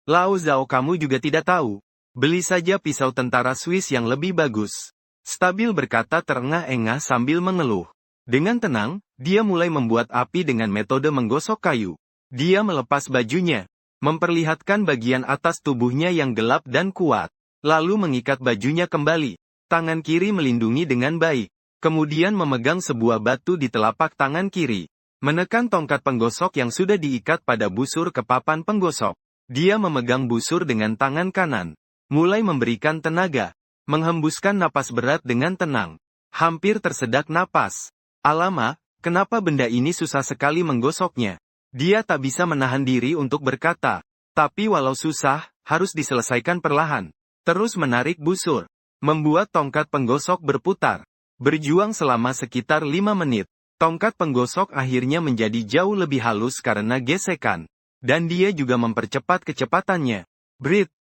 Lao Zhao kamu juga tidak tahu. Beli saja pisau tentara Swiss yang lebih bagus. Stabil berkata terengah-engah sambil mengeluh. Dengan tenang, dia mulai membuat api dengan metode menggosok kayu. Dia melepas bajunya. Memperlihatkan bagian atas tubuhnya yang gelap dan kuat. Lalu mengikat bajunya kembali. Tangan kiri melindungi dengan baik. Kemudian memegang sebuah batu di telapak tangan kiri. Menekan tongkat penggosok yang sudah diikat pada busur ke papan penggosok. Dia memegang busur dengan tangan kanan. Mulai memberikan tenaga. Menghembuskan napas berat dengan tenang. Hampir tersedak napas. Alamak, kenapa benda ini susah sekali menggosoknya? Dia tak bisa menahan diri untuk berkata. Tapi walau susah, harus diselesaikan perlahan. Terus menarik busur. Membuat tongkat penggosok berputar. Berjuang selama sekitar 5 menit. Tongkat penggosok akhirnya menjadi jauh lebih halus karena gesekan. Dan dia juga mempercepat kecepatannya. Brit.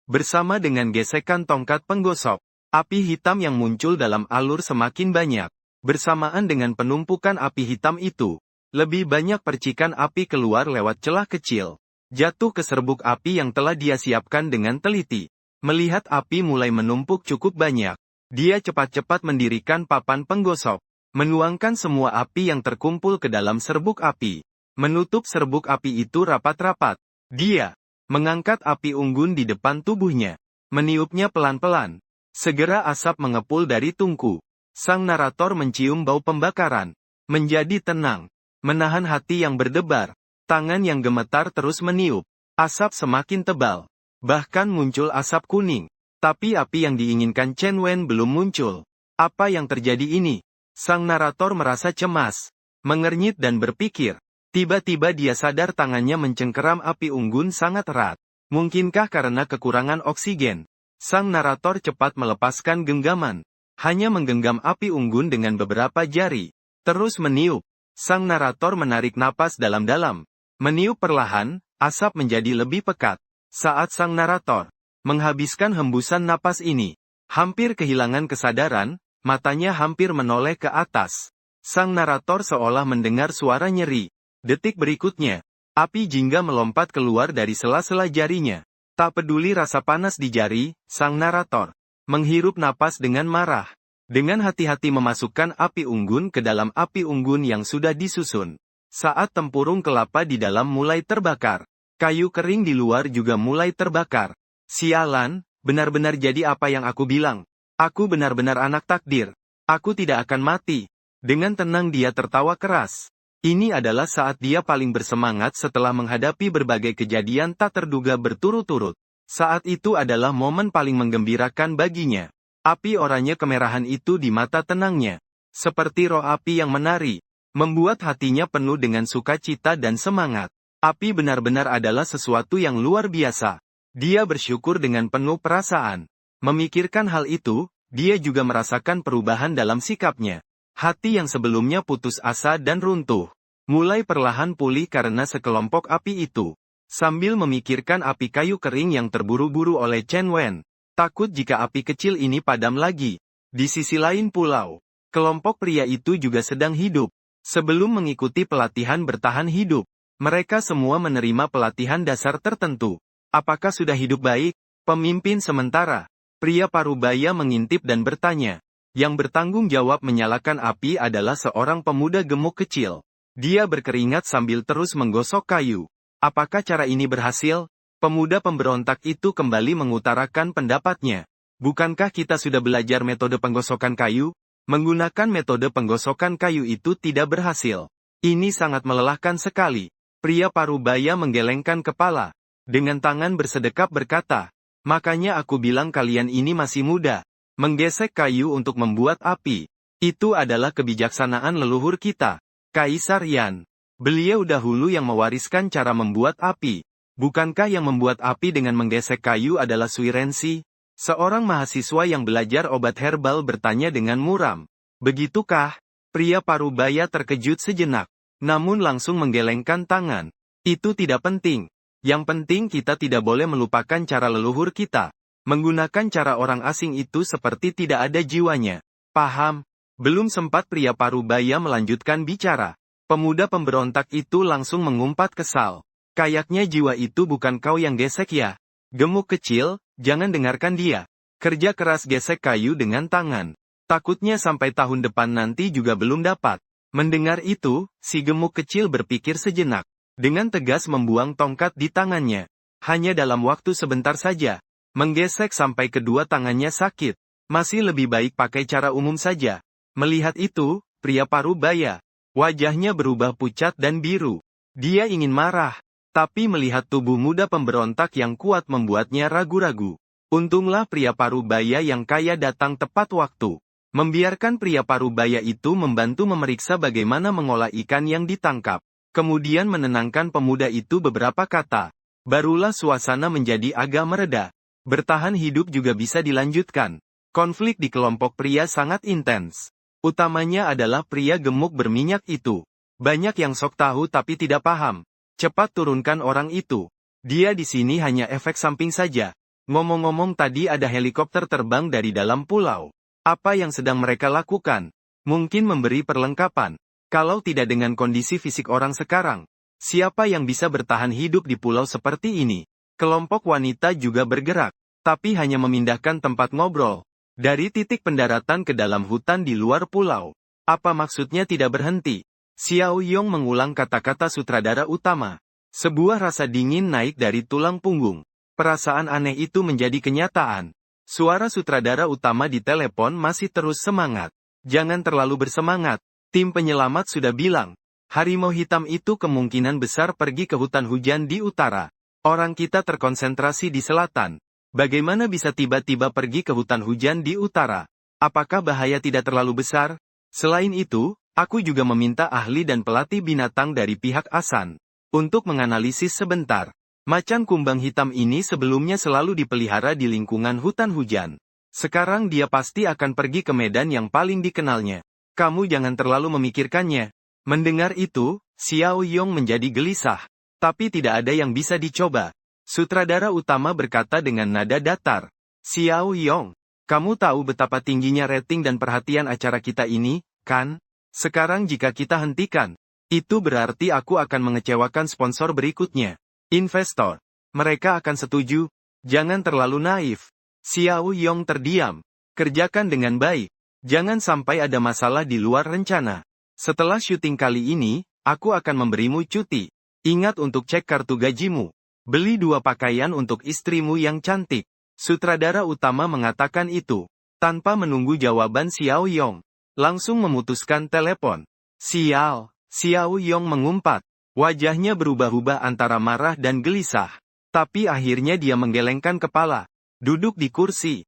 Bersama dengan gesekan tongkat penggosok, api hitam yang muncul dalam alur semakin banyak. Bersamaan dengan penumpukan api hitam itu, lebih banyak percikan api keluar lewat celah kecil. Jatuh ke serbuk api yang telah dia siapkan dengan teliti. Melihat api mulai menumpuk cukup banyak, dia cepat-cepat mendirikan papan penggosok. Menuangkan semua api yang terkumpul ke dalam serbuk api. Menutup serbuk api itu rapat-rapat. Dia mengangkat api unggun di depan tubuhnya. Meniupnya pelan-pelan. Segera asap mengepul dari tungku. Sang narator mencium bau pembakaran. Menjadi tenang. Menahan hati yang berdebar. Tangan yang gemetar terus meniup. Asap semakin tebal. Bahkan muncul asap kuning. Tapi api yang diinginkan Chen Wen belum muncul. Apa yang terjadi ini? Sang narator merasa cemas, mengernyit dan berpikir. Tiba-tiba dia sadar tangannya mencengkeram api unggun sangat erat. Mungkinkah karena kekurangan oksigen? Sang narator cepat melepaskan genggaman. Hanya menggenggam api unggun dengan beberapa jari. Terus meniup. Sang narator menarik napas dalam-dalam. Meniup perlahan, asap menjadi lebih pekat. Saat sang narator menghabiskan hembusan napas ini, hampir kehilangan kesadaran. Matanya hampir menoleh ke atas. Sang narator seolah mendengar suara nyeri. Detik berikutnya, api jingga melompat keluar dari sela-sela jarinya. Tak peduli rasa panas di jari, sang narator menghirup napas dengan marah. Dengan hati-hati memasukkan api unggun ke dalam api unggun yang sudah disusun. Saat tempurung kelapa di dalam mulai terbakar, kayu kering di luar juga mulai terbakar. Sialan, benar-benar jadi apa yang aku bilang. Aku benar-benar anak takdir. Aku tidak akan mati. Dengan tenang dia tertawa keras. Ini adalah saat dia paling bersemangat setelah menghadapi berbagai kejadian tak terduga berturut-turut. Saat itu adalah momen paling menggembirakan baginya. Api oranye kemerahan itu di mata tenangnya. Seperti roh api yang menari. Membuat hatinya penuh dengan sukacita dan semangat. Api benar-benar adalah sesuatu yang luar biasa. Dia bersyukur dengan penuh perasaan. Memikirkan hal itu, dia juga merasakan perubahan dalam sikapnya. Hati yang sebelumnya putus asa dan runtuh, mulai perlahan pulih karena sekelompok api itu. Sambil memikirkan api kayu kering yang terburu-buru oleh Chen Wen, takut jika api kecil ini padam lagi. Di sisi lain pulau, kelompok pria itu juga sedang hidup. Sebelum mengikuti pelatihan bertahan hidup, mereka semua menerima pelatihan dasar tertentu. Apakah sudah hidup baik? Pemimpin sementara, pria parubaya mengintip dan bertanya. Yang bertanggung jawab menyalakan api adalah seorang pemuda gemuk kecil. Dia berkeringat sambil terus menggosok kayu. Apakah cara ini berhasil? Pemuda pemberontak itu kembali mengutarakan pendapatnya. Bukankah kita sudah belajar metode penggosokan kayu? Menggunakan metode penggosokan kayu itu tidak berhasil. Ini sangat melelahkan sekali. Pria parubaya menggelengkan kepala. Dengan tangan bersedekap berkata, makanya aku bilang kalian ini masih muda. Menggesek kayu untuk membuat api. Itu adalah kebijaksanaan leluhur kita. Kaisar Yan. Beliau dahulu yang mewariskan cara membuat api. Bukankah yang membuat api dengan menggesek kayu adalah Sui Rensi? Seorang mahasiswa yang belajar obat herbal bertanya dengan muram. Begitukah? Pria parubaya terkejut sejenak, namun langsung menggelengkan tangan. Itu tidak penting. Yang penting kita tidak boleh melupakan cara leluhur kita. Menggunakan cara orang asing itu seperti tidak ada jiwanya. Paham? Belum sempat pria parubaya melanjutkan bicara. Pemuda pemberontak itu langsung mengumpat kesal. Kayaknya jiwa itu bukan kau yang gesek ya. Gemuk kecil, jangan dengarkan dia. Kerja keras gesek kayu dengan tangan. Takutnya sampai tahun depan nanti juga belum dapat. Mendengar itu, si gemuk kecil berpikir sejenak. Dengan tegas membuang tongkat di tangannya. Hanya dalam waktu sebentar saja. Menggesek sampai kedua tangannya sakit. Masih lebih baik pakai cara umum saja. Melihat itu, pria parubaya. Wajahnya berubah pucat dan biru. Dia ingin marah. Tapi melihat tubuh muda pemberontak yang kuat membuatnya ragu-ragu. Untunglah pria parubaya yang kaya datang tepat waktu. Membiarkan pria parubaya itu membantu memeriksa bagaimana mengolah ikan yang ditangkap. Kemudian menenangkan pemuda itu beberapa kata. Barulah suasana menjadi agak mereda. Bertahan hidup juga bisa dilanjutkan. Konflik di kelompok pria sangat intens. Utamanya adalah pria gemuk berminyak itu. Banyak yang sok tahu tapi tidak paham. Cepat turunkan orang itu. Dia di sini hanya efek samping saja. Ngomong-ngomong tadi ada helikopter terbang dari dalam pulau. Apa yang sedang mereka lakukan? Mungkin memberi perlengkapan. Kalau tidak dengan kondisi fisik orang sekarang, siapa yang bisa bertahan hidup di pulau seperti ini? Kelompok wanita juga bergerak, tapi hanya memindahkan tempat ngobrol. Dari titik pendaratan ke dalam hutan di luar pulau. Apa maksudnya tidak berhenti? Xiao Yong mengulang kata-kata sutradara utama. Sebuah rasa dingin naik dari tulang punggung. Perasaan aneh itu menjadi kenyataan. Suara sutradara utama di telepon masih terus semangat. Jangan terlalu bersemangat. Tim penyelamat sudah bilang. Harimau hitam itu kemungkinan besar pergi ke hutan hujan di utara. Orang kita terkonsentrasi di selatan. Bagaimana bisa tiba-tiba pergi ke hutan hujan di utara? Apakah bahaya tidak terlalu besar? Selain itu, aku juga meminta ahli dan pelatih binatang dari pihak Asan untuk menganalisis sebentar. Macan kumbang hitam ini sebelumnya selalu dipelihara di lingkungan hutan hujan. Sekarang dia pasti akan pergi ke medan yang paling dikenalnya. Kamu jangan terlalu memikirkannya. Mendengar itu, Xiao Yong menjadi gelisah. Tapi tidak ada yang bisa dicoba. Sutradara utama berkata dengan nada datar. Xiao Yong, kamu tahu betapa tingginya rating dan perhatian acara kita ini, kan? Sekarang jika kita hentikan, itu berarti aku akan mengecewakan sponsor berikutnya. Investor. Mereka akan setuju. Jangan terlalu naif. Xiao Yong terdiam. Kerjakan dengan baik. Jangan sampai ada masalah di luar rencana. Setelah syuting kali ini, aku akan memberimu cuti. Ingat untuk cek kartu gajimu. Beli 2 pakaian untuk istrimu yang cantik. Sutradara utama mengatakan itu. Tanpa menunggu jawaban Xiao Yong. Langsung memutuskan telepon. Sial, Xiao Yong mengumpat. Wajahnya berubah-ubah antara marah dan gelisah. Tapi akhirnya dia menggelengkan kepala. Duduk di kursi.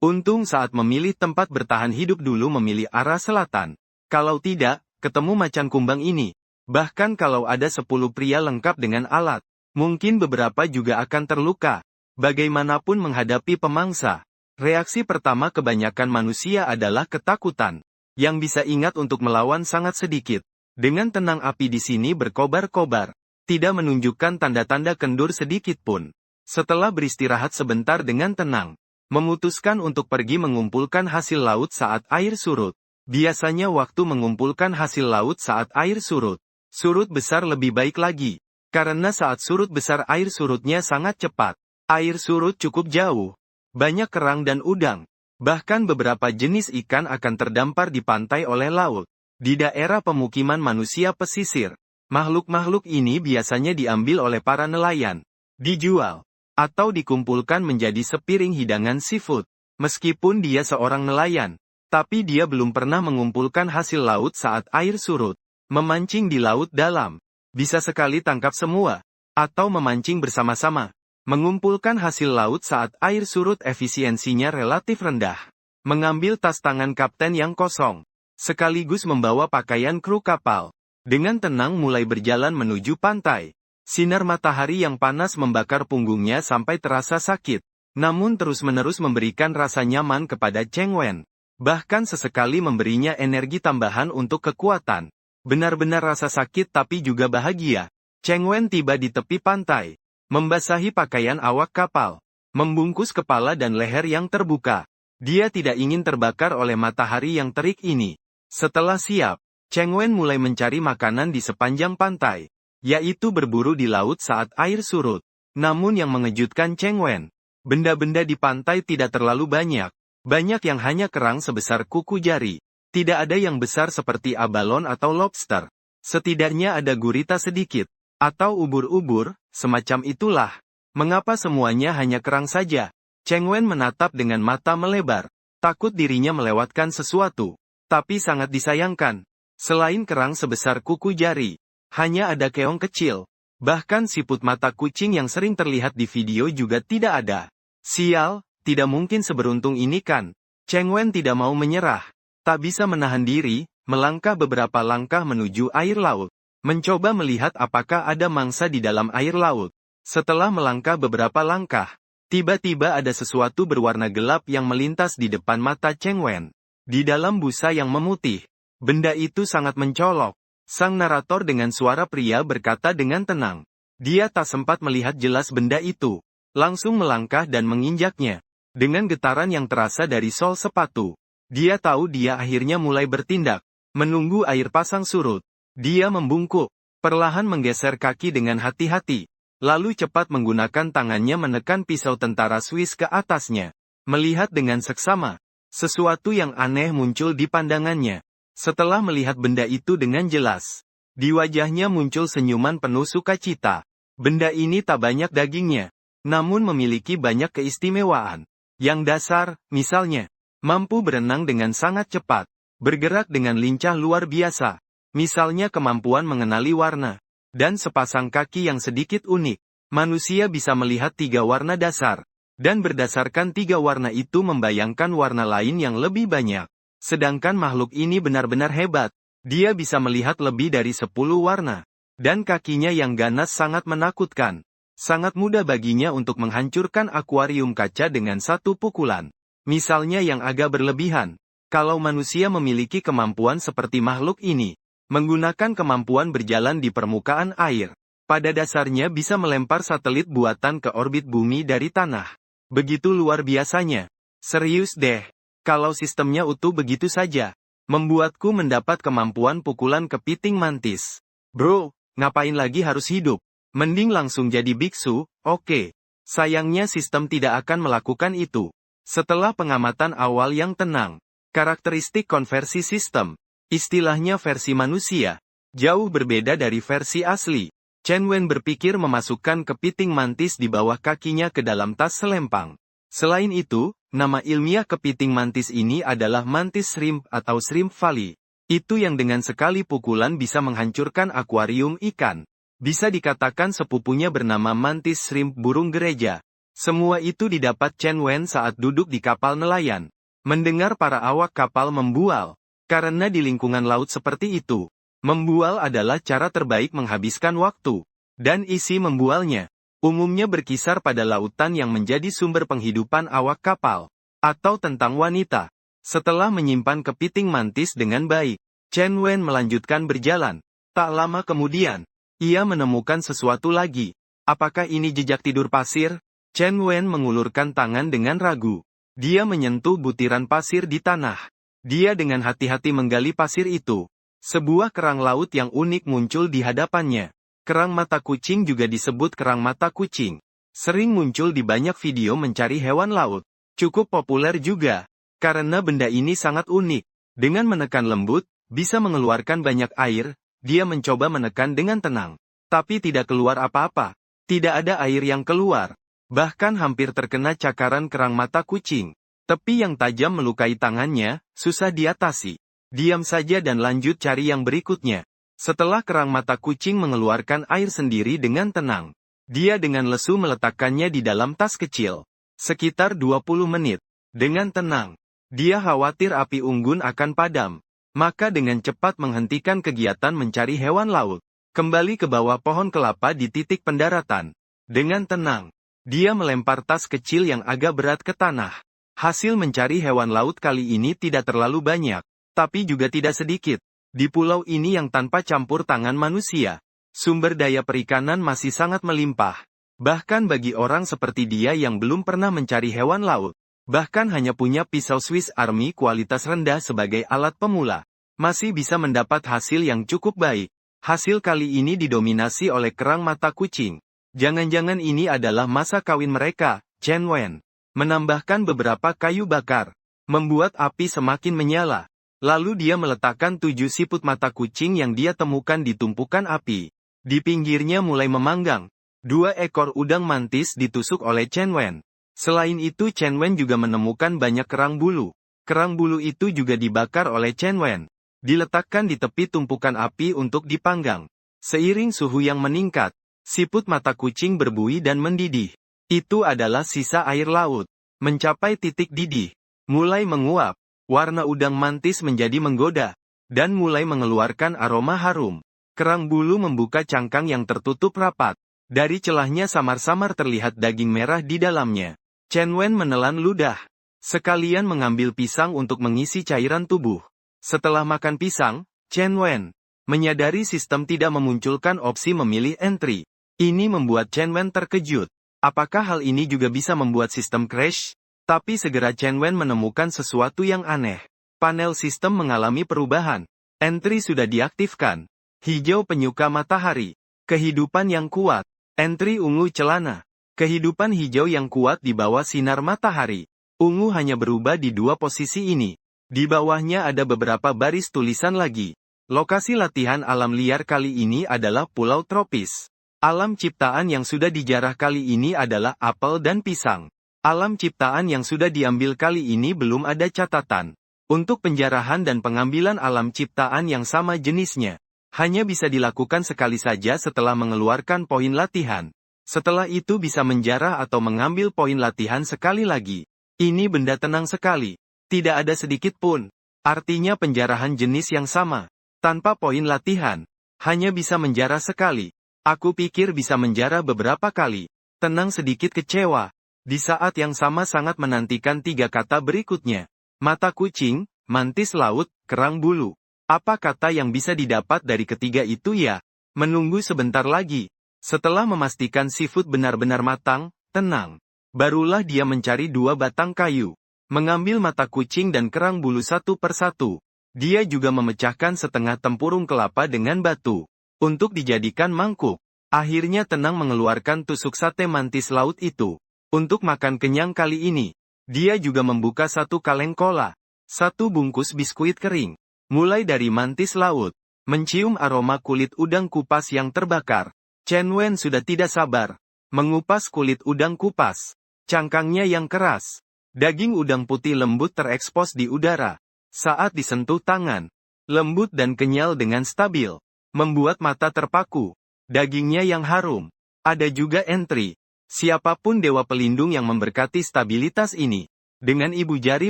Untung saat memilih tempat bertahan hidup dulu memilih arah selatan. Kalau tidak, ketemu macan kumbang ini. Bahkan kalau ada 10 pria lengkap dengan alat, mungkin beberapa juga akan terluka. Bagaimanapun menghadapi pemangsa. Reaksi pertama kebanyakan manusia adalah ketakutan. Yang bisa ingat untuk melawan sangat sedikit. Dengan tenang api di sini berkobar-kobar. Tidak menunjukkan tanda-tanda kendur sedikit pun. Setelah beristirahat sebentar dengan tenang, memutuskan untuk pergi mengumpulkan hasil laut saat air surut. Biasanya waktu mengumpulkan hasil laut saat air surut. Surut besar lebih baik lagi. Karena saat surut besar air surutnya sangat cepat. Air surut cukup jauh. Banyak kerang dan udang. Bahkan beberapa jenis ikan akan terdampar di pantai oleh laut. Di daerah pemukiman manusia pesisir, makhluk-makhluk ini biasanya diambil oleh para nelayan, dijual, atau dikumpulkan menjadi sepiring hidangan seafood. Meskipun dia seorang nelayan, tapi dia belum pernah mengumpulkan hasil laut saat air surut. Memancing di laut dalam, bisa sekali tangkap semua, atau memancing bersama-sama. Mengumpulkan hasil laut saat air surut efisiensinya relatif rendah. Mengambil tas tangan kapten yang kosong, sekaligus membawa pakaian kru kapal. Dengan tenang mulai berjalan menuju pantai. Sinar matahari yang panas membakar punggungnya sampai terasa sakit. Namun terus-menerus memberikan rasa nyaman kepada Cheng Wen. Bahkan sesekali memberinya energi tambahan untuk kekuatan. Benar-benar rasa sakit tapi juga bahagia. Cheng Wen tiba di tepi pantai. Membasahi pakaian awak kapal. Membungkus kepala dan leher yang terbuka. Dia tidak ingin terbakar oleh matahari yang terik ini. Setelah siap, Cheng Wen mulai mencari makanan di sepanjang pantai. Yaitu berburu di laut saat air surut. Namun yang mengejutkan Cheng Wen, benda-benda di pantai tidak terlalu banyak. Banyak yang hanya kerang sebesar kuku jari. Tidak ada yang besar seperti abalon atau lobster. Setidaknya ada gurita sedikit. Atau ubur-ubur, semacam itulah. Mengapa semuanya hanya kerang saja? Cheng Wen menatap dengan mata melebar. Takut dirinya melewatkan sesuatu. Tapi sangat disayangkan. Selain kerang sebesar kuku jari, hanya ada keong kecil. Bahkan siput mata kucing yang sering terlihat di video juga tidak ada. Sial, tidak mungkin seberuntung ini kan? Cheng Wen tidak mau menyerah. Tak bisa menahan diri, melangkah beberapa langkah menuju air laut. Mencoba melihat apakah ada mangsa di dalam air laut. Setelah melangkah beberapa langkah, tiba-tiba ada sesuatu berwarna gelap yang melintas di depan mata Cheng Wen. Di dalam busa yang memutih, benda itu sangat mencolok. Sang narator dengan suara pria berkata dengan tenang. Dia tak sempat melihat jelas benda itu. Langsung melangkah dan menginjaknya. Dengan getaran yang terasa dari sol sepatu. Dia tahu dia akhirnya mulai bertindak. Menunggu air pasang surut. Dia membungkuk, perlahan menggeser kaki dengan hati-hati, lalu cepat menggunakan tangannya menekan pisau tentara Swiss ke atasnya. Melihat dengan seksama, sesuatu yang aneh muncul di pandangannya. Setelah melihat benda itu dengan jelas, di wajahnya muncul senyuman penuh sukacita. Benda ini tak banyak dagingnya, namun memiliki banyak keistimewaan. Yang dasar, misalnya, mampu berenang dengan sangat cepat, bergerak dengan lincah luar biasa. Misalnya kemampuan mengenali warna, dan sepasang kaki yang sedikit unik. Manusia bisa melihat 3 warna dasar, dan berdasarkan 3 warna itu membayangkan warna lain yang lebih banyak. Sedangkan makhluk ini benar-benar hebat. Dia bisa melihat lebih dari 10 warna, dan kakinya yang ganas sangat menakutkan. Sangat mudah baginya untuk menghancurkan akuarium kaca dengan satu pukulan. Misalnya yang agak berlebihan. Kalau manusia memiliki kemampuan seperti makhluk ini, menggunakan kemampuan berjalan di permukaan air, pada dasarnya bisa melempar satelit buatan ke orbit bumi dari tanah. Begitu luar biasanya. Serius deh. Kalau sistemnya utuh begitu saja, membuatku mendapat kemampuan pukulan kepiting mantis. Bro, ngapain lagi harus hidup? Mending langsung jadi biksu, oke. Sayangnya sistem tidak akan melakukan itu. Setelah pengamatan awal yang tenang, karakteristik konversi sistem, istilahnya versi manusia, jauh berbeda dari versi asli. Chen Wen berpikir memasukkan kepiting mantis di bawah kakinya ke dalam tas selempang. Selain itu, nama ilmiah kepiting mantis ini adalah mantis shrimp atau shrimp valley. Itu yang dengan sekali pukulan bisa menghancurkan akuarium ikan. Bisa dikatakan sepupunya bernama mantis shrimp burung gereja. Semua itu didapat Chen Wen saat duduk di kapal nelayan. Mendengar para awak kapal membual. Karena di lingkungan laut seperti itu, membual adalah cara terbaik menghabiskan waktu. Dan isi membualnya umumnya berkisar pada lautan yang menjadi sumber penghidupan awak kapal. atau tentang wanita. Setelah menyimpan kepiting mantis dengan baik, Chen Wen melanjutkan berjalan. Tak lama kemudian, ia menemukan sesuatu lagi. Apakah ini jejak tidur pasir? Chen Wen mengulurkan tangan dengan ragu. Dia menyentuh butiran pasir di tanah. Dia dengan hati-hati menggali pasir itu. Sebuah kerang laut yang unik muncul di hadapannya. Kerang mata kucing juga disebut kerang mata kucing. Sering muncul di banyak video mencari hewan laut. Cukup populer juga. Karena benda ini sangat unik. Dengan menekan lembut, bisa mengeluarkan banyak air, dia mencoba menekan dengan tenang. Tapi tidak keluar apa-apa. Tidak ada air yang keluar. Bahkan hampir terkena cakaran kerang mata kucing. Tepi yang tajam melukai tangannya, susah diatasi. Diam saja dan lanjut cari yang berikutnya. Setelah kerang mata kucing mengeluarkan air sendiri dengan tenang, dia dengan lesu meletakkannya di dalam tas kecil. Sekitar 20 menit. Dengan tenang. Dia khawatir api unggun akan padam. Maka dengan cepat menghentikan kegiatan mencari hewan laut. Kembali ke bawah pohon kelapa di titik pendaratan. Dengan tenang. Dia melempar tas kecil yang agak berat ke tanah. Hasil mencari hewan laut kali ini tidak terlalu banyak. Tapi juga tidak sedikit. Di pulau ini yang tanpa campur tangan manusia. Sumber daya perikanan masih sangat melimpah. Bahkan bagi orang seperti dia yang belum pernah mencari hewan laut. Bahkan hanya punya pisau Swiss Army kualitas rendah sebagai alat pemula. Masih bisa mendapat hasil yang cukup baik. Hasil kali ini didominasi oleh kerang mata kucing. Jangan-jangan ini adalah masa kawin mereka, Chen Wen. Menambahkan beberapa kayu bakar. Membuat api semakin menyala. Lalu dia meletakkan 7 siput mata kucing yang dia temukan di tumpukan api. Di pinggirnya mulai memanggang. 2 ekor udang mantis ditusuk oleh Chen Wen. Selain itu Chen Wen juga menemukan banyak kerang bulu. Kerang bulu itu juga dibakar oleh Chen Wen. Diletakkan di tepi tumpukan api untuk dipanggang. Seiring suhu yang meningkat, siput mata kucing berbuih dan mendidih. Itu adalah sisa air laut. Mencapai titik didih. Mulai menguap. Warna udang mantis menjadi menggoda. Dan mulai mengeluarkan aroma harum. Kerang bulu membuka cangkang yang tertutup rapat. Dari celahnya samar-samar terlihat daging merah di dalamnya. Chen Wen menelan ludah. Sekalian mengambil pisang untuk mengisi cairan tubuh. Setelah makan pisang, Chen Wen menyadari sistem tidak memunculkan opsi memilih entry. Ini membuat Chen Wen terkejut. Apakah hal ini juga bisa membuat sistem crash? Tapi segera Chen Wen menemukan sesuatu yang aneh. Panel sistem mengalami perubahan. Entry sudah diaktifkan. Hijau penyuka matahari. Kehidupan yang kuat. Entry ungu celana. Kehidupan hijau yang kuat di bawah sinar matahari. Ungu hanya berubah di 2 posisi ini. Di bawahnya ada beberapa baris tulisan lagi. Lokasi latihan alam liar kali ini adalah pulau tropis. Alam ciptaan yang sudah dijarah kali ini adalah apel dan pisang. Alam ciptaan yang sudah diambil kali ini belum ada catatan. Untuk penjarahan dan pengambilan alam ciptaan yang sama jenisnya, hanya bisa dilakukan sekali saja setelah mengeluarkan poin latihan. Setelah itu bisa menjarah atau mengambil poin latihan sekali lagi. Ini benda tenang sekali. Tidak ada sedikit pun. Artinya penjarahan jenis yang sama. Tanpa poin latihan. Hanya bisa menjarah sekali. Aku pikir bisa menjarah beberapa kali. Tenang sedikit kecewa. Di saat yang sama sangat menantikan 3 kata berikutnya. Mata kucing, mantis laut, kerang bulu. Apa kata yang bisa didapat dari ketiga itu ya? Menunggu sebentar lagi. Setelah memastikan seafood benar-benar matang, tenang. Barulah dia mencari 2 batang kayu. Mengambil mata kucing dan kerang bulu satu persatu. Dia juga memecahkan setengah tempurung kelapa dengan batu. Untuk dijadikan mangkuk. Akhirnya tenang mengeluarkan tusuk sate mantis laut itu. Untuk makan kenyang kali ini. Dia juga membuka 1 kaleng cola. 1 bungkus biskuit kering. Mulai dari mantis laut. Mencium aroma kulit udang kupas yang terbakar. Chen Wen sudah tidak sabar. Mengupas kulit udang kupas. Cangkangnya yang keras. Daging udang putih lembut terekspos di udara. Saat disentuh tangan. Lembut dan kenyal dengan stabil. Membuat mata terpaku. Dagingnya yang harum. Ada juga entry. Siapapun dewa pelindung yang memberkati stabilitas ini. Dengan ibu jari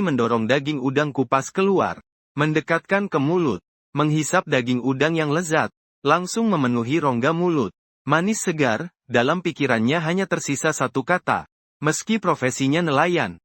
mendorong daging udang kupas keluar. Mendekatkan ke mulut. Menghisap daging udang yang lezat. Langsung memenuhi rongga mulut. Manis segar, dalam pikirannya hanya tersisa 1 kata. Meski profesinya nelayan.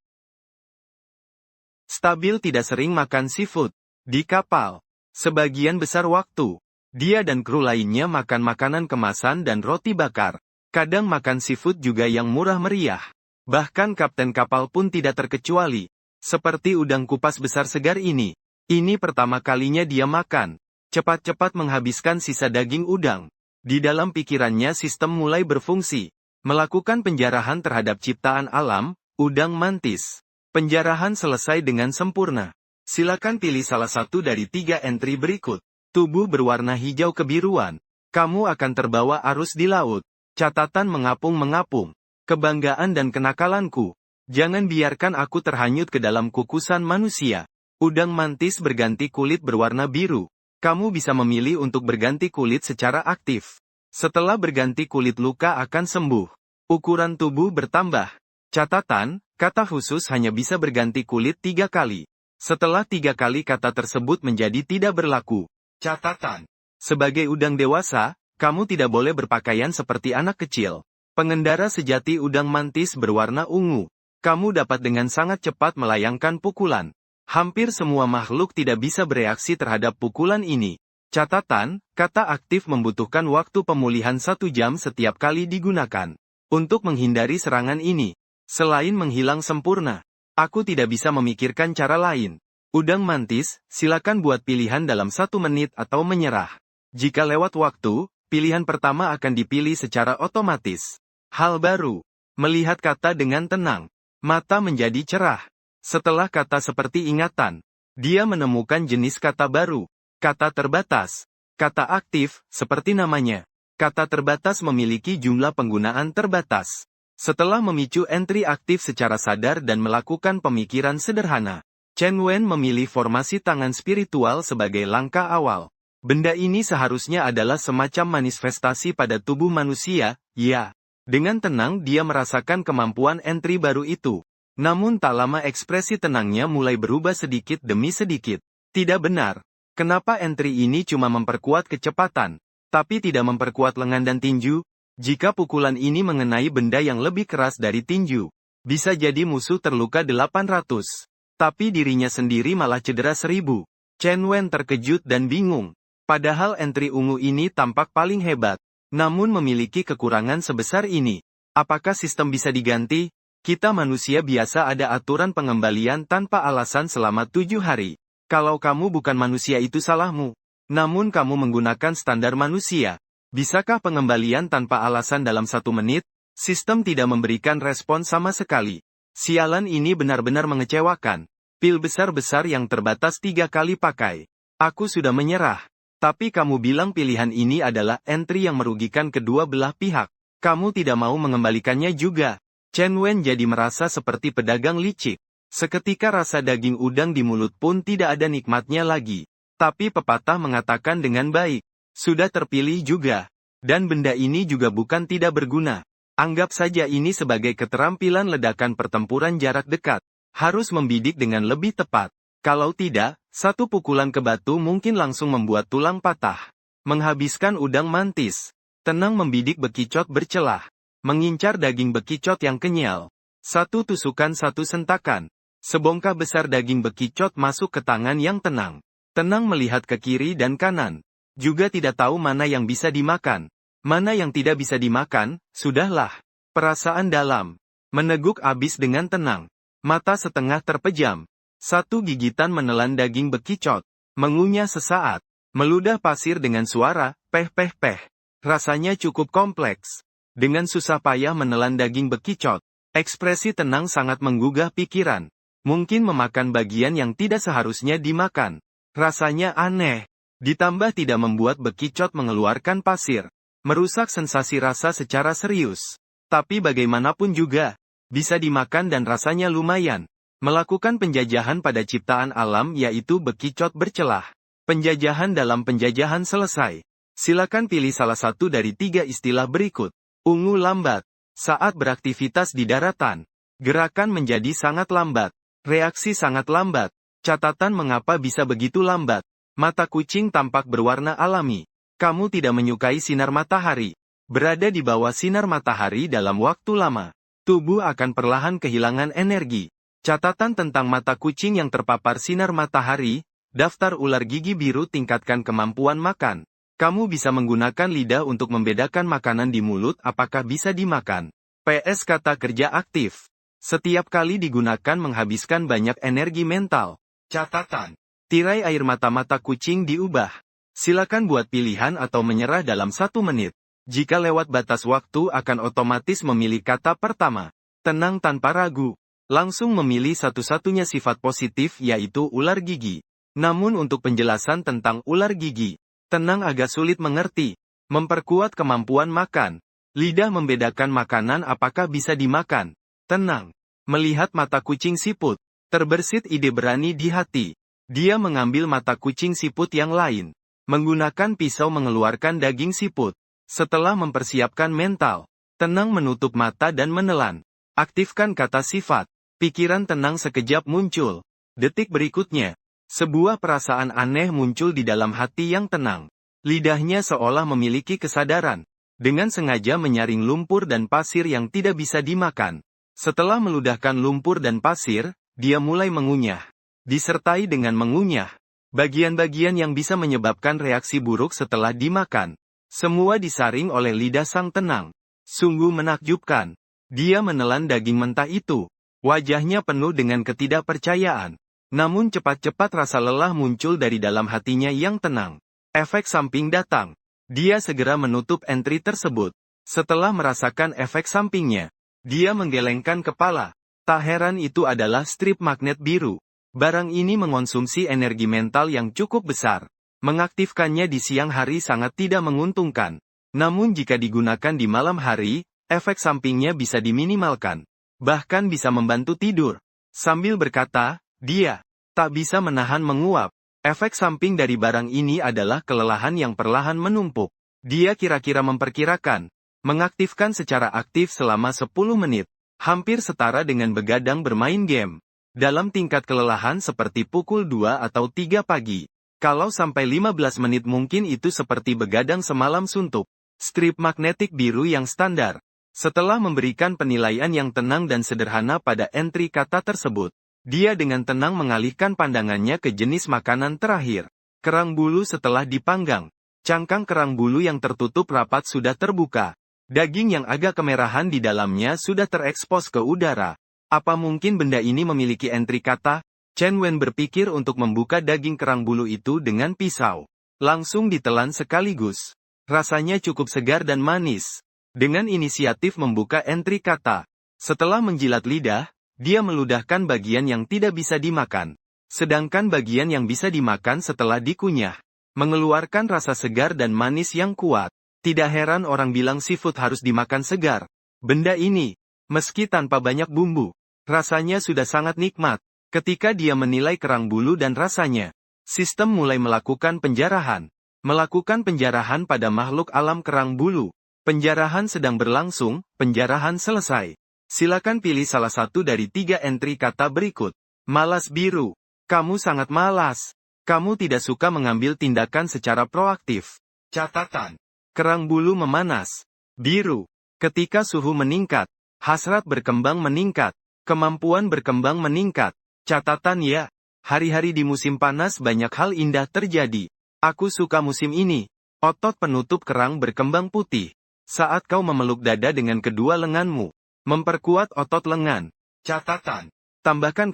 Stabil tidak sering makan seafood. Di kapal, sebagian besar waktu, dia dan kru lainnya makan makanan kemasan dan roti bakar. Kadang makan seafood juga yang murah meriah. Bahkan kapten kapal pun tidak terkecuali. Seperti udang kupas besar segar ini. Ini pertama kalinya dia makan. Cepat-cepat menghabiskan sisa daging udang. Di dalam pikirannya sistem mulai berfungsi. Melakukan penjarahan terhadap ciptaan alam, udang mantis. Penjarahan selesai dengan sempurna. Silakan pilih salah satu dari 3 entry berikut. Tubuh berwarna hijau kebiruan. Kamu akan terbawa arus di laut. Catatan mengapung-mengapung. Kebanggaan dan kenakalanku. Jangan biarkan aku terhanyut ke dalam kukusan manusia. Udang mantis berganti kulit berwarna biru. Kamu bisa memilih untuk berganti kulit secara aktif. Setelah berganti kulit luka akan sembuh. Ukuran tubuh bertambah. Catatan, kata khusus hanya bisa berganti kulit 3 kali. Setelah 3 kali kata tersebut menjadi tidak berlaku. Catatan. Sebagai udang dewasa, kamu tidak boleh berpakaian seperti anak kecil. Pengendara sejati udang mantis berwarna ungu. Kamu dapat dengan sangat cepat melayangkan pukulan. Hampir semua makhluk tidak bisa bereaksi terhadap pukulan ini. Catatan, kata aktif membutuhkan waktu pemulihan 1 jam setiap kali digunakan. Untuk menghindari serangan ini, selain menghilang sempurna, aku tidak bisa memikirkan cara lain. Udang mantis, silakan buat pilihan dalam 1 menit atau menyerah. Jika lewat waktu, pilihan pertama akan dipilih secara otomatis. Hal baru. Melihat kata dengan tenang. Mata menjadi cerah. Setelah kata seperti ingatan, dia menemukan jenis kata baru. Kata terbatas. Kata aktif, seperti namanya. Kata terbatas memiliki jumlah penggunaan terbatas. Setelah memicu entry aktif secara sadar dan melakukan pemikiran sederhana, Chen Wen memilih formasi tangan spiritual sebagai langkah awal. Benda ini seharusnya adalah semacam manifestasi pada tubuh manusia, ya. Dengan tenang dia merasakan kemampuan entry baru itu. Namun tak lama ekspresi tenangnya mulai berubah sedikit demi sedikit. Tidak benar. Kenapa entry ini cuma memperkuat kecepatan, tapi tidak memperkuat lengan dan tinju? Jika pukulan ini mengenai benda yang lebih keras dari tinju, bisa jadi musuh terluka 800. Tapi dirinya sendiri malah cedera 1000. Chen Wen terkejut dan bingung. Padahal entry ungu ini tampak paling hebat, namun memiliki kekurangan sebesar ini. Apakah sistem bisa diganti? Kita manusia biasa ada aturan pengembalian tanpa alasan selama 7 hari. Kalau kamu bukan manusia itu salahmu. Namun kamu menggunakan standar manusia. Bisakah pengembalian tanpa alasan dalam 1 menit? Sistem tidak memberikan respon sama sekali. Sialan ini benar-benar mengecewakan. Pil besar-besar yang terbatas 3 kali pakai. Aku sudah menyerah. Tapi kamu bilang pilihan ini adalah entry yang merugikan kedua belah pihak. Kamu tidak mau mengembalikannya juga. Chen Wen jadi merasa seperti pedagang licik. Seketika rasa daging udang di mulut pun tidak ada nikmatnya lagi. Tapi pepatah mengatakan dengan baik. Sudah terpilih juga. Dan benda ini juga bukan tidak berguna. Anggap saja ini sebagai keterampilan ledakan pertempuran jarak dekat. Harus membidik dengan lebih tepat. Kalau tidak, 1 pukulan ke batu mungkin langsung membuat tulang patah. Menghabiskan udang mantis. Tenang membidik bekicot bercelah. Mengincar daging bekicot yang kenyal. 1 tusukan 1 sentakan. Sebongkah besar daging bekicot masuk ke tangan yang tenang. Tenang melihat ke kiri dan kanan. Juga tidak tahu mana yang bisa dimakan. Mana yang tidak bisa dimakan, sudahlah. Perasaan dalam. Meneguk abis dengan tenang. Mata setengah terpejam. 1 gigitan menelan daging bekicot. Mengunyah sesaat. Meludah pasir dengan suara, peh-peh-peh. Rasanya cukup kompleks. Dengan susah payah menelan daging bekicot. Ekspresi tenang sangat menggugah pikiran. Mungkin memakan bagian yang tidak seharusnya dimakan. Rasanya aneh. Ditambah tidak membuat bekicot mengeluarkan pasir. Merusak sensasi rasa secara serius. Tapi bagaimanapun juga, bisa dimakan dan rasanya lumayan. Melakukan penjajahan pada ciptaan alam yaitu bekicot bercelah. Penjajahan dalam penjajahan selesai. Silakan pilih salah satu dari 3 istilah berikut. Ungu lambat. Saat beraktivitas di daratan. Gerakan menjadi sangat lambat. Reaksi sangat lambat. Catatan mengapa bisa begitu lambat. Mata kucing tampak berwarna alami. Kamu tidak menyukai sinar matahari. Berada di bawah sinar matahari dalam waktu lama. Tubuh akan perlahan kehilangan energi. Catatan tentang mata kucing yang terpapar sinar matahari, daftar ular gigi biru tingkatkan kemampuan makan. Kamu bisa menggunakan lidah untuk membedakan makanan di mulut apakah bisa dimakan. PS kata kerja aktif. Setiap kali digunakan menghabiskan banyak energi mental. Catatan. Tirai air mata-mata kucing diubah. Silakan buat pilihan atau menyerah dalam 1 menit. Jika lewat batas waktu akan otomatis memilih kata pertama. Tenang tanpa ragu. Langsung memilih satu-satunya sifat positif yaitu ular gigi. Namun untuk penjelasan tentang ular gigi, tenang agak sulit mengerti. Memperkuat kemampuan makan. Lidah membedakan makanan apakah bisa dimakan. Tenang. Melihat mata kucing siput. Terbersit ide berani di hati. Dia mengambil mata kucing siput yang lain. Menggunakan pisau mengeluarkan daging siput. Setelah mempersiapkan mental, tenang menutup mata dan menelan. Aktifkan kata sifat. Pikiran tenang sekejap muncul. Detik berikutnya, sebuah perasaan aneh muncul di dalam hati yang tenang. Lidahnya seolah memiliki kesadaran. Dengan sengaja menyaring lumpur dan pasir yang tidak bisa dimakan. Setelah meludahkan lumpur dan pasir, dia mulai mengunyah. Disertai dengan mengunyah. Bagian-bagian yang bisa menyebabkan reaksi buruk setelah dimakan. Semua disaring oleh lidah sang tenang. Sungguh menakjubkan. Dia menelan daging mentah itu. Wajahnya penuh dengan ketidakpercayaan. Namun cepat-cepat rasa lelah muncul dari dalam hatinya yang tenang. Efek samping datang. Dia segera menutup entry tersebut. Setelah merasakan efek sampingnya, dia menggelengkan kepala. Tak heran itu adalah strip magnet biru. Barang ini mengonsumsi energi mental yang cukup besar. Mengaktifkannya di siang hari sangat tidak menguntungkan. Namun jika digunakan di malam hari, efek sampingnya bisa diminimalkan. Bahkan bisa membantu tidur. Sambil berkata, dia tak bisa menahan menguap. Efek samping dari barang ini adalah kelelahan yang perlahan menumpuk. Dia kira-kira memperkirakan, mengaktifkan secara aktif selama 10 menit. Hampir setara dengan begadang bermain game. Dalam tingkat kelelahan seperti pukul 2 atau 3 pagi. Kalau sampai 15 menit mungkin itu seperti begadang semalam suntuk. Strip magnetik biru yang standar. Setelah memberikan penilaian yang tenang dan sederhana pada entry kata tersebut, dia dengan tenang mengalihkan pandangannya ke jenis makanan terakhir. Kerang bulu setelah dipanggang. Cangkang kerang bulu yang tertutup rapat sudah terbuka. Daging yang agak kemerahan di dalamnya sudah terekspos ke udara. Apa mungkin benda ini memiliki entry kata? Chen Wen berpikir untuk membuka daging kerang bulu itu dengan pisau. Langsung ditelan sekaligus. Rasanya cukup segar dan manis. Dengan inisiatif membuka entry kata. Setelah menjilat lidah, dia meludahkan bagian yang tidak bisa dimakan. Sedangkan bagian yang bisa dimakan setelah dikunyah. Mengeluarkan rasa segar dan manis yang kuat. Tidak heran orang bilang seafood harus dimakan segar. Benda ini, meski tanpa banyak bumbu, rasanya sudah sangat nikmat. Ketika dia menilai kerang bulu dan rasanya, sistem mulai melakukan penjarahan. Melakukan penjarahan pada makhluk alam kerang bulu. Penjarahan sedang berlangsung, penjarahan selesai. Silakan pilih salah satu dari 3 entry kata berikut. Malas biru. Kamu sangat malas. Kamu tidak suka mengambil tindakan secara proaktif. Catatan. Kerang bulu memanas. Biru. Ketika suhu meningkat, hasrat berkembang meningkat. Kemampuan berkembang meningkat. Catatan ya, hari-hari di musim panas banyak hal indah terjadi. Aku suka musim ini. Otot penutup kerang berkembang putih. Saat kau memeluk dada dengan kedua lenganmu. Memperkuat otot lengan. Catatan. Tambahkan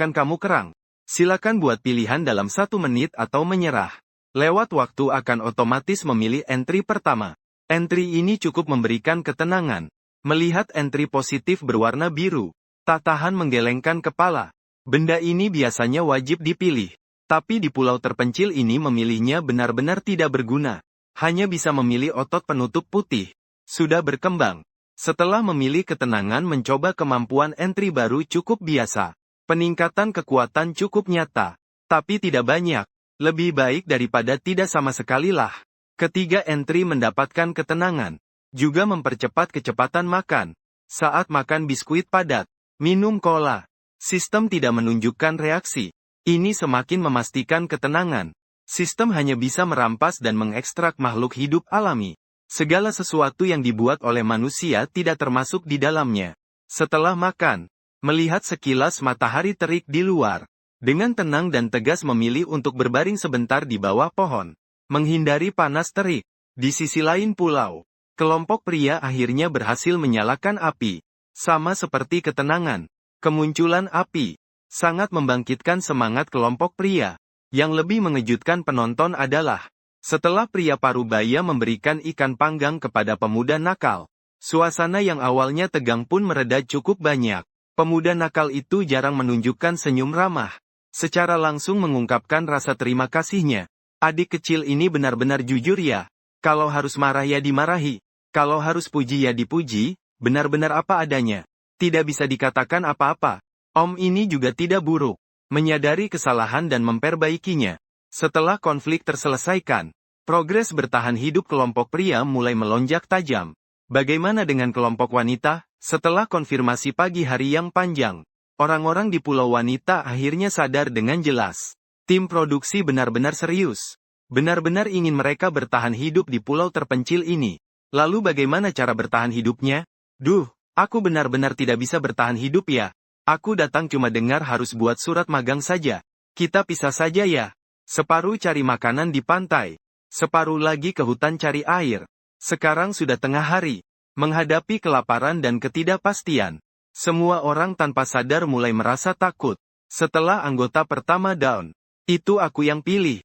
kamu kerang. Silakan buat pilihan dalam 1 menit atau menyerah. Lewat waktu akan otomatis memilih entry pertama. Entry ini cukup memberikan ketenangan. Melihat entry positif berwarna biru. Tak tahan menggelengkan kepala. Benda ini biasanya wajib dipilih. Tapi di pulau terpencil ini memilihnya benar-benar tidak berguna. Hanya bisa memilih otot penutup putih. Sudah berkembang. Setelah memilih ketenangan mencoba kemampuan entry baru cukup biasa. Peningkatan kekuatan cukup nyata. Tapi tidak banyak. Lebih baik daripada tidak sama sekali lah. Ketiga entry mendapatkan ketenangan. Juga mempercepat kecepatan makan. Saat makan biskuit padat. Minum cola. Sistem tidak menunjukkan reaksi. Ini semakin memastikan ketenangan. Sistem hanya bisa merampas dan mengekstrak makhluk hidup alami. Segala sesuatu yang dibuat oleh manusia tidak termasuk di dalamnya. Setelah makan, Melihat sekilas matahari terik di luar, dengan tenang dan tegas memilih untuk berbaring sebentar di bawah pohon, menghindari panas terik. Di sisi lain pulau, kelompok pria akhirnya berhasil menyalakan api. Sama seperti ketenangan, kemunculan api sangat membangkitkan semangat kelompok pria. Yang lebih mengejutkan penonton adalah, setelah pria parubaya memberikan ikan panggang kepada pemuda nakal, suasana yang awalnya tegang pun mereda cukup banyak. Pemuda nakal itu jarang menunjukkan senyum ramah. Secara langsung mengungkapkan rasa terima kasihnya. Adik kecil ini benar-benar jujur ya. Kalau harus marah ya dimarahi. Kalau harus puji ya dipuji, benar-benar apa adanya. Tidak bisa dikatakan apa-apa. Om ini juga tidak buruk. Menyadari kesalahan dan memperbaikinya. Setelah konflik terselesaikan, progres bertahan hidup kelompok pria mulai melonjak tajam. Bagaimana dengan kelompok wanita? Setelah konfirmasi pagi hari yang panjang, orang-orang di Pulau Wanita akhirnya sadar dengan jelas. Tim produksi benar-benar serius. Benar-benar ingin mereka bertahan hidup di pulau terpencil ini. Lalu bagaimana cara bertahan hidupnya? Duh, aku benar-benar tidak bisa bertahan hidup ya. Aku datang cuma dengar harus buat surat magang saja. Kita pisah saja ya. Separuh cari makanan di pantai. Separuh lagi ke hutan cari air. Sekarang sudah tengah hari. Menghadapi kelaparan dan ketidakpastian, semua orang tanpa sadar mulai merasa takut. Setelah anggota pertama down, itu aku yang pilih.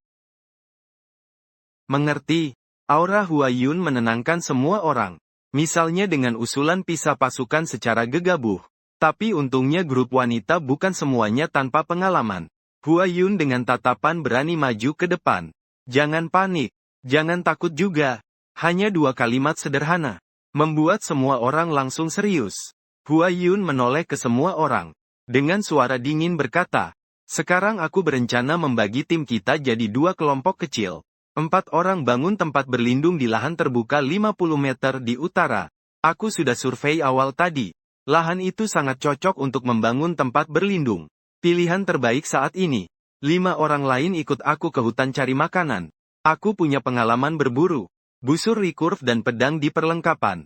Mengerti? Aura Huayun menenangkan semua orang. Misalnya dengan usulan pisah pasukan secara gegabah. Tapi untungnya grup wanita bukan semuanya tanpa pengalaman. Huayun dengan tatapan berani maju ke depan. Jangan panik. Jangan takut juga. Hanya 2 kalimat sederhana. Membuat semua orang langsung serius. Huayun menoleh ke semua orang. Dengan suara dingin berkata, sekarang aku berencana membagi tim kita jadi 2 kelompok kecil. 4 orang bangun tempat berlindung di lahan terbuka 50 meter di utara. Aku sudah survei awal tadi. Lahan itu sangat cocok untuk membangun tempat berlindung. Pilihan terbaik saat ini. 5 orang lain ikut aku ke hutan cari makanan. Aku punya pengalaman berburu. Busur recurve dan pedang di perlengkapan.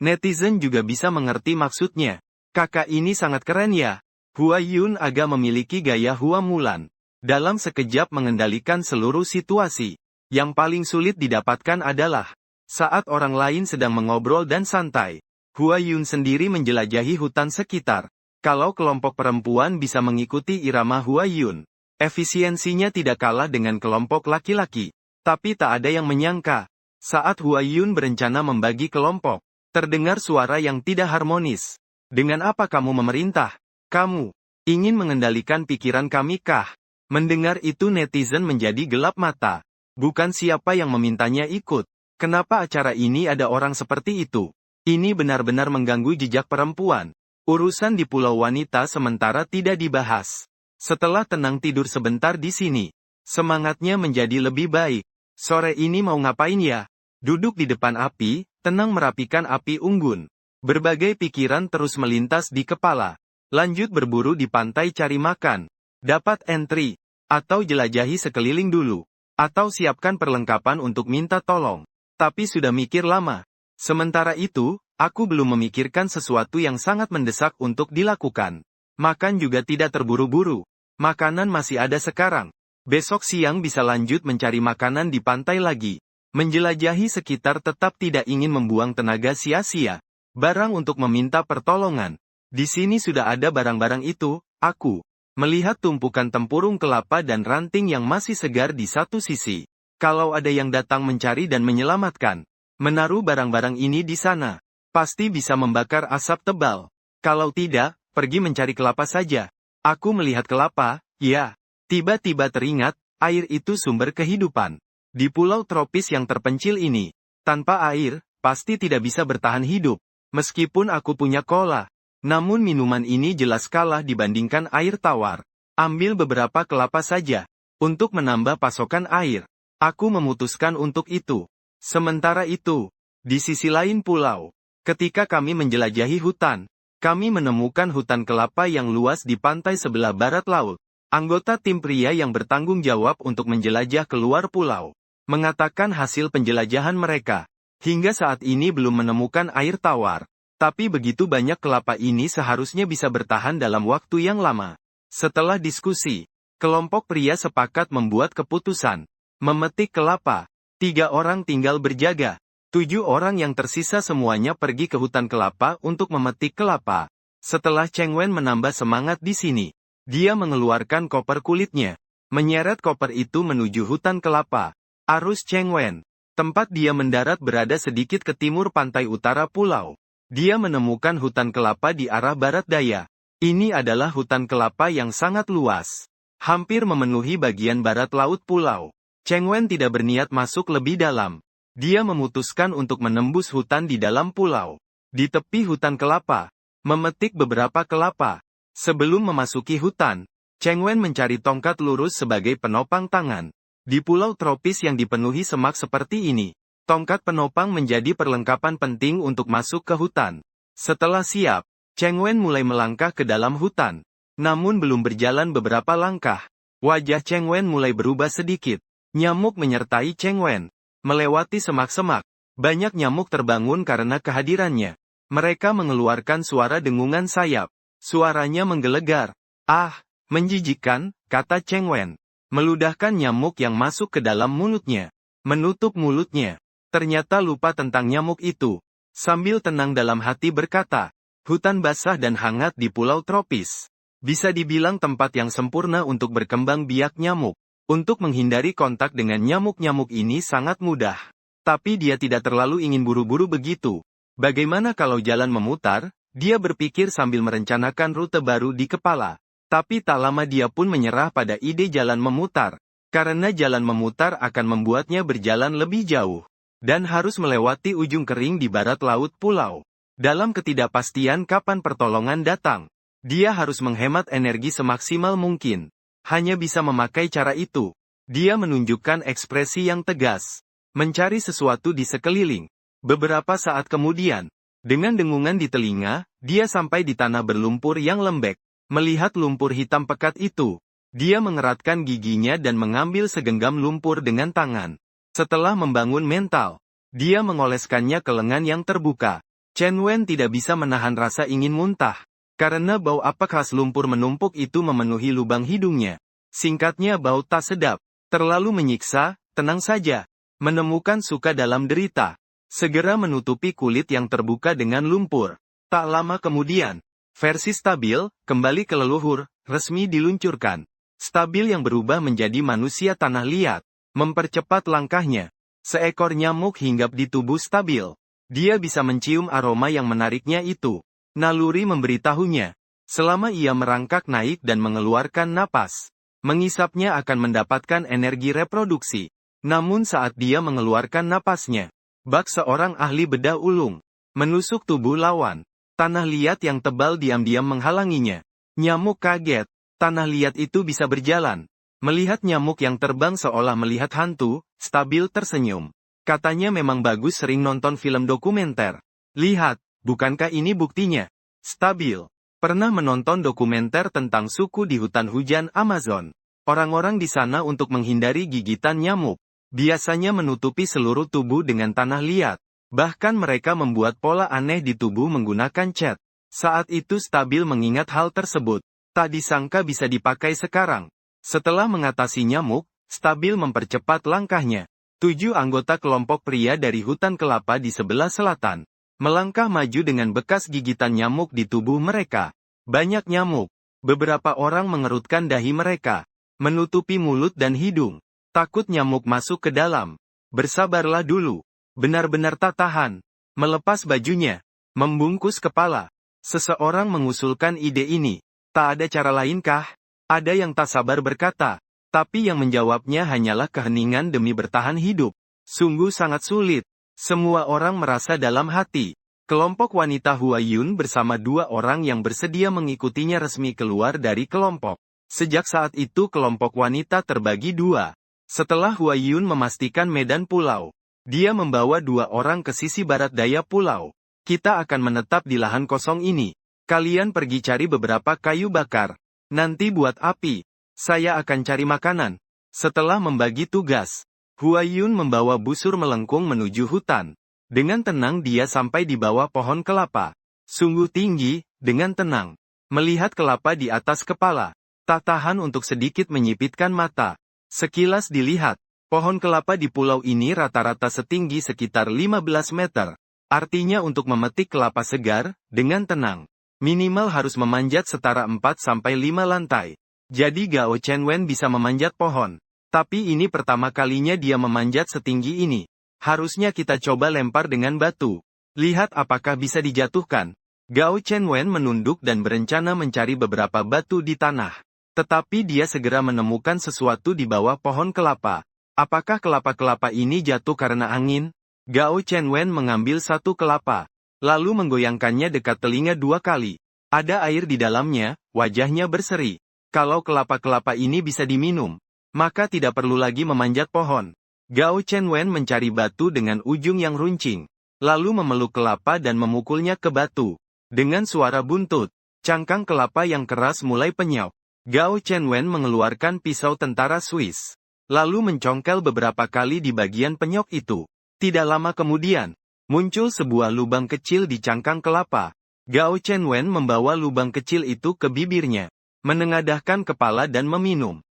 Netizen juga bisa mengerti maksudnya. Kakak ini sangat keren ya. Huayun agak memiliki gaya Hua Mulan. Dalam sekejap mengendalikan seluruh situasi. Yang paling sulit didapatkan adalah saat orang lain sedang mengobrol dan santai. Huayun sendiri menjelajahi hutan sekitar. Kalau kelompok perempuan bisa mengikuti irama Huayun, efisiensinya tidak kalah dengan kelompok laki-laki. Tapi tak ada yang menyangka, saat Huayun berencana membagi kelompok, terdengar suara yang tidak harmonis. Dengan apa kamu memerintah? Kamu ingin mengendalikan pikiran kami kah? Mendengar itu netizen menjadi gelap mata. Bukan siapa yang memintanya ikut. Kenapa acara ini ada orang seperti itu? Ini benar-benar mengganggu jejak perempuan. Urusan di Pulau Wanita sementara tidak dibahas. Setelah tenang tidur sebentar di sini, semangatnya menjadi lebih baik. Sore ini mau ngapain ya? Duduk di depan api, tenang merapikan api unggun. Berbagai pikiran terus melintas di kepala. Lanjut berburu di pantai cari makan. Dapat entry. Atau jelajahi sekeliling dulu. Atau siapkan perlengkapan untuk minta tolong. Tapi sudah mikir lama. Sementara itu, aku belum memikirkan sesuatu yang sangat mendesak untuk dilakukan. Makan juga tidak terburu-buru. Makanan masih ada sekarang. Besok siang bisa lanjut mencari makanan di pantai lagi. Menjelajahi sekitar tetap tidak ingin membuang tenaga sia-sia. Barang untuk meminta pertolongan. Di sini sudah ada barang-barang itu, aku melihat tumpukan tempurung kelapa dan ranting yang masih segar di satu sisi. Kalau ada yang datang mencari dan menyelamatkan, menaruh barang-barang ini di sana, pasti bisa membakar asap tebal. Kalau tidak, pergi mencari kelapa saja. Aku melihat kelapa, ya. Tiba-tiba teringat, air itu sumber kehidupan. Di pulau tropis yang terpencil ini, tanpa air, pasti tidak bisa bertahan hidup. Meskipun aku punya cola. Namun minuman ini jelas kalah dibandingkan air tawar. Ambil beberapa kelapa saja. Untuk menambah pasokan air. Aku memutuskan untuk itu. Sementara itu, di sisi lain pulau, ketika kami menjelajahi hutan, kami menemukan hutan kelapa yang luas di pantai sebelah barat laut. Anggota tim pria yang bertanggung jawab untuk menjelajah keluar pulau, mengatakan hasil penjelajahan mereka, hingga saat ini belum menemukan air tawar. Tapi begitu banyak kelapa ini seharusnya bisa bertahan dalam waktu yang lama. Setelah diskusi, kelompok pria sepakat membuat keputusan. Memetik kelapa. 3 orang tinggal berjaga. 7 orang yang tersisa semuanya pergi ke hutan kelapa untuk memetik kelapa. Setelah Cheng Wen menambah semangat di sini, dia mengeluarkan koper kulitnya. Menyeret koper itu menuju hutan kelapa. Arus Cheng Wen. Tempat dia mendarat berada sedikit ke timur pantai utara pulau. Dia menemukan hutan kelapa di arah barat daya. Ini adalah hutan kelapa yang sangat luas. Hampir memenuhi bagian barat laut pulau. Cheng Wen tidak berniat masuk lebih dalam. Dia memutuskan untuk menembus hutan di dalam pulau. Di tepi hutan kelapa, memetik beberapa kelapa. Sebelum memasuki hutan, Cheng Wen mencari tongkat lurus sebagai penopang tangan. Di pulau tropis yang dipenuhi semak seperti ini, tongkat penopang menjadi perlengkapan penting untuk masuk ke hutan. Setelah siap, Cheng Wen mulai melangkah ke dalam hutan. Namun belum berjalan beberapa langkah, wajah Cheng Wen mulai berubah sedikit. Nyamuk menyertai Cheng Wen. Melewati semak-semak, banyak nyamuk terbangun karena kehadirannya. Mereka mengeluarkan suara dengungan sayap. Suaranya menggelegar. Ah, menjijikkan, kata Cheng Wen. Meludahkan nyamuk yang masuk ke dalam mulutnya. Menutup mulutnya. Ternyata lupa tentang nyamuk itu. Sambil tenang dalam hati berkata, hutan basah dan hangat di pulau tropis. Bisa dibilang tempat yang sempurna untuk berkembang biak nyamuk. Untuk menghindari kontak dengan nyamuk-nyamuk ini sangat mudah. Tapi dia tidak terlalu ingin buru-buru begitu. Bagaimana kalau jalan memutar? Dia berpikir sambil merencanakan rute baru di kepala. Tapi tak lama dia pun menyerah pada ide jalan memutar. Karena jalan memutar akan membuatnya berjalan lebih jauh. Dan harus melewati ujung kering di barat laut pulau. Dalam ketidakpastian kapan pertolongan datang, dia harus menghemat energi semaksimal mungkin. Hanya bisa memakai cara itu. Dia menunjukkan ekspresi yang tegas. Mencari sesuatu di sekeliling. Beberapa saat kemudian, dengan dengungan di telinga, dia sampai di tanah berlumpur yang lembek. Melihat lumpur hitam pekat itu, dia mengeratkan giginya dan mengambil segenggam lumpur dengan tangan. Setelah membangun mental, dia mengoleskannya ke lengan yang terbuka. Chen Wen tidak bisa menahan rasa ingin muntah. Karena bau apak khas lumpur menumpuk itu memenuhi lubang hidungnya. Singkatnya bau tak sedap. Terlalu menyiksa, tenang saja. Menemukan suka dalam derita. Segera menutupi kulit yang terbuka dengan lumpur. Tak lama kemudian, versi stabil, kembali ke leluhur, resmi diluncurkan. Stabil yang berubah menjadi manusia tanah liat, mempercepat langkahnya. Seekor nyamuk hinggap di tubuh stabil. Dia bisa mencium aroma yang menariknya itu. Naluri memberitahunya. Selama ia merangkak naik dan mengeluarkan napas, mengisapnya akan mendapatkan energi reproduksi. Namun saat dia mengeluarkan napasnya, bak seorang ahli bedah ulung menusuk tubuh lawan. Tanah liat yang tebal diam-diam menghalanginya. Nyamuk kaget. Tanah liat itu bisa berjalan. Melihat nyamuk yang terbang seolah melihat hantu, stabil tersenyum. Katanya memang bagus sering nonton film dokumenter. Lihat, bukankah ini buktinya? Stabil pernah menonton dokumenter tentang suku di hutan hujan Amazon. Orang-orang di sana untuk menghindari gigitan nyamuk, biasanya menutupi seluruh tubuh dengan tanah liat. Bahkan mereka membuat pola aneh di tubuh menggunakan cat. Saat itu stabil mengingat hal tersebut. Tak disangka bisa dipakai sekarang. Setelah mengatasi nyamuk, stabil mempercepat langkahnya. 7 anggota kelompok pria dari hutan kelapa di sebelah selatan melangkah maju dengan bekas gigitan nyamuk di tubuh mereka. Banyak nyamuk. Beberapa orang mengerutkan dahi mereka, menutupi mulut dan hidung. Takut nyamuk masuk ke dalam. Bersabarlah dulu. Benar-benar tak tahan. Melepas bajunya. Membungkus kepala. Seseorang mengusulkan ide ini. Tak ada cara lainkah? Ada yang tak sabar berkata. Tapi yang menjawabnya hanyalah keheningan demi bertahan hidup. Sungguh sangat sulit. Semua orang merasa dalam hati. Kelompok wanita Huayun bersama 2 orang yang bersedia mengikutinya resmi keluar dari kelompok. Sejak saat itu kelompok wanita terbagi 2. Setelah Huayun memastikan medan pulau, dia membawa 2 orang ke sisi barat daya pulau. Kita akan menetap di lahan kosong ini. Kalian pergi cari beberapa kayu bakar. Nanti buat api. Saya akan cari makanan. Setelah membagi tugas, Huayun membawa busur melengkung menuju hutan. Dengan tenang dia sampai di bawah pohon kelapa. Sungguh tinggi, dengan tenang. Melihat kelapa di atas kepala. Tak tahan untuk sedikit menyipitkan mata. Sekilas dilihat, pohon kelapa di pulau ini rata-rata setinggi sekitar 15 meter. Artinya untuk memetik kelapa segar, dengan tenang, minimal harus memanjat setara 4-5 lantai. Jadi Gao Chenwen bisa memanjat pohon. Tapi ini pertama kalinya dia memanjat setinggi ini. Harusnya kita coba lempar dengan batu. Lihat apakah bisa dijatuhkan. Gao Chenwen menunduk dan berencana mencari beberapa batu di tanah. Tetapi dia segera menemukan sesuatu di bawah pohon kelapa. Apakah kelapa-kelapa ini jatuh karena angin? Gao Chenwen mengambil satu kelapa, lalu menggoyangkannya dekat telinga 2 kali. Ada air di dalamnya, wajahnya berseri. Kalau kelapa-kelapa ini bisa diminum, maka tidak perlu lagi memanjat pohon. Gao Chenwen mencari batu dengan ujung yang runcing, lalu memeluk kelapa dan memukulnya ke batu. Dengan suara buntut, cangkang kelapa yang keras mulai penyok. Gao Chenwen mengeluarkan pisau tentara Swiss, lalu mencongkel beberapa kali di bagian penyok itu. Tidak lama kemudian, muncul sebuah lubang kecil di cangkang kelapa. Gao Chenwen membawa lubang kecil itu ke bibirnya, menengadahkan kepala dan meminum.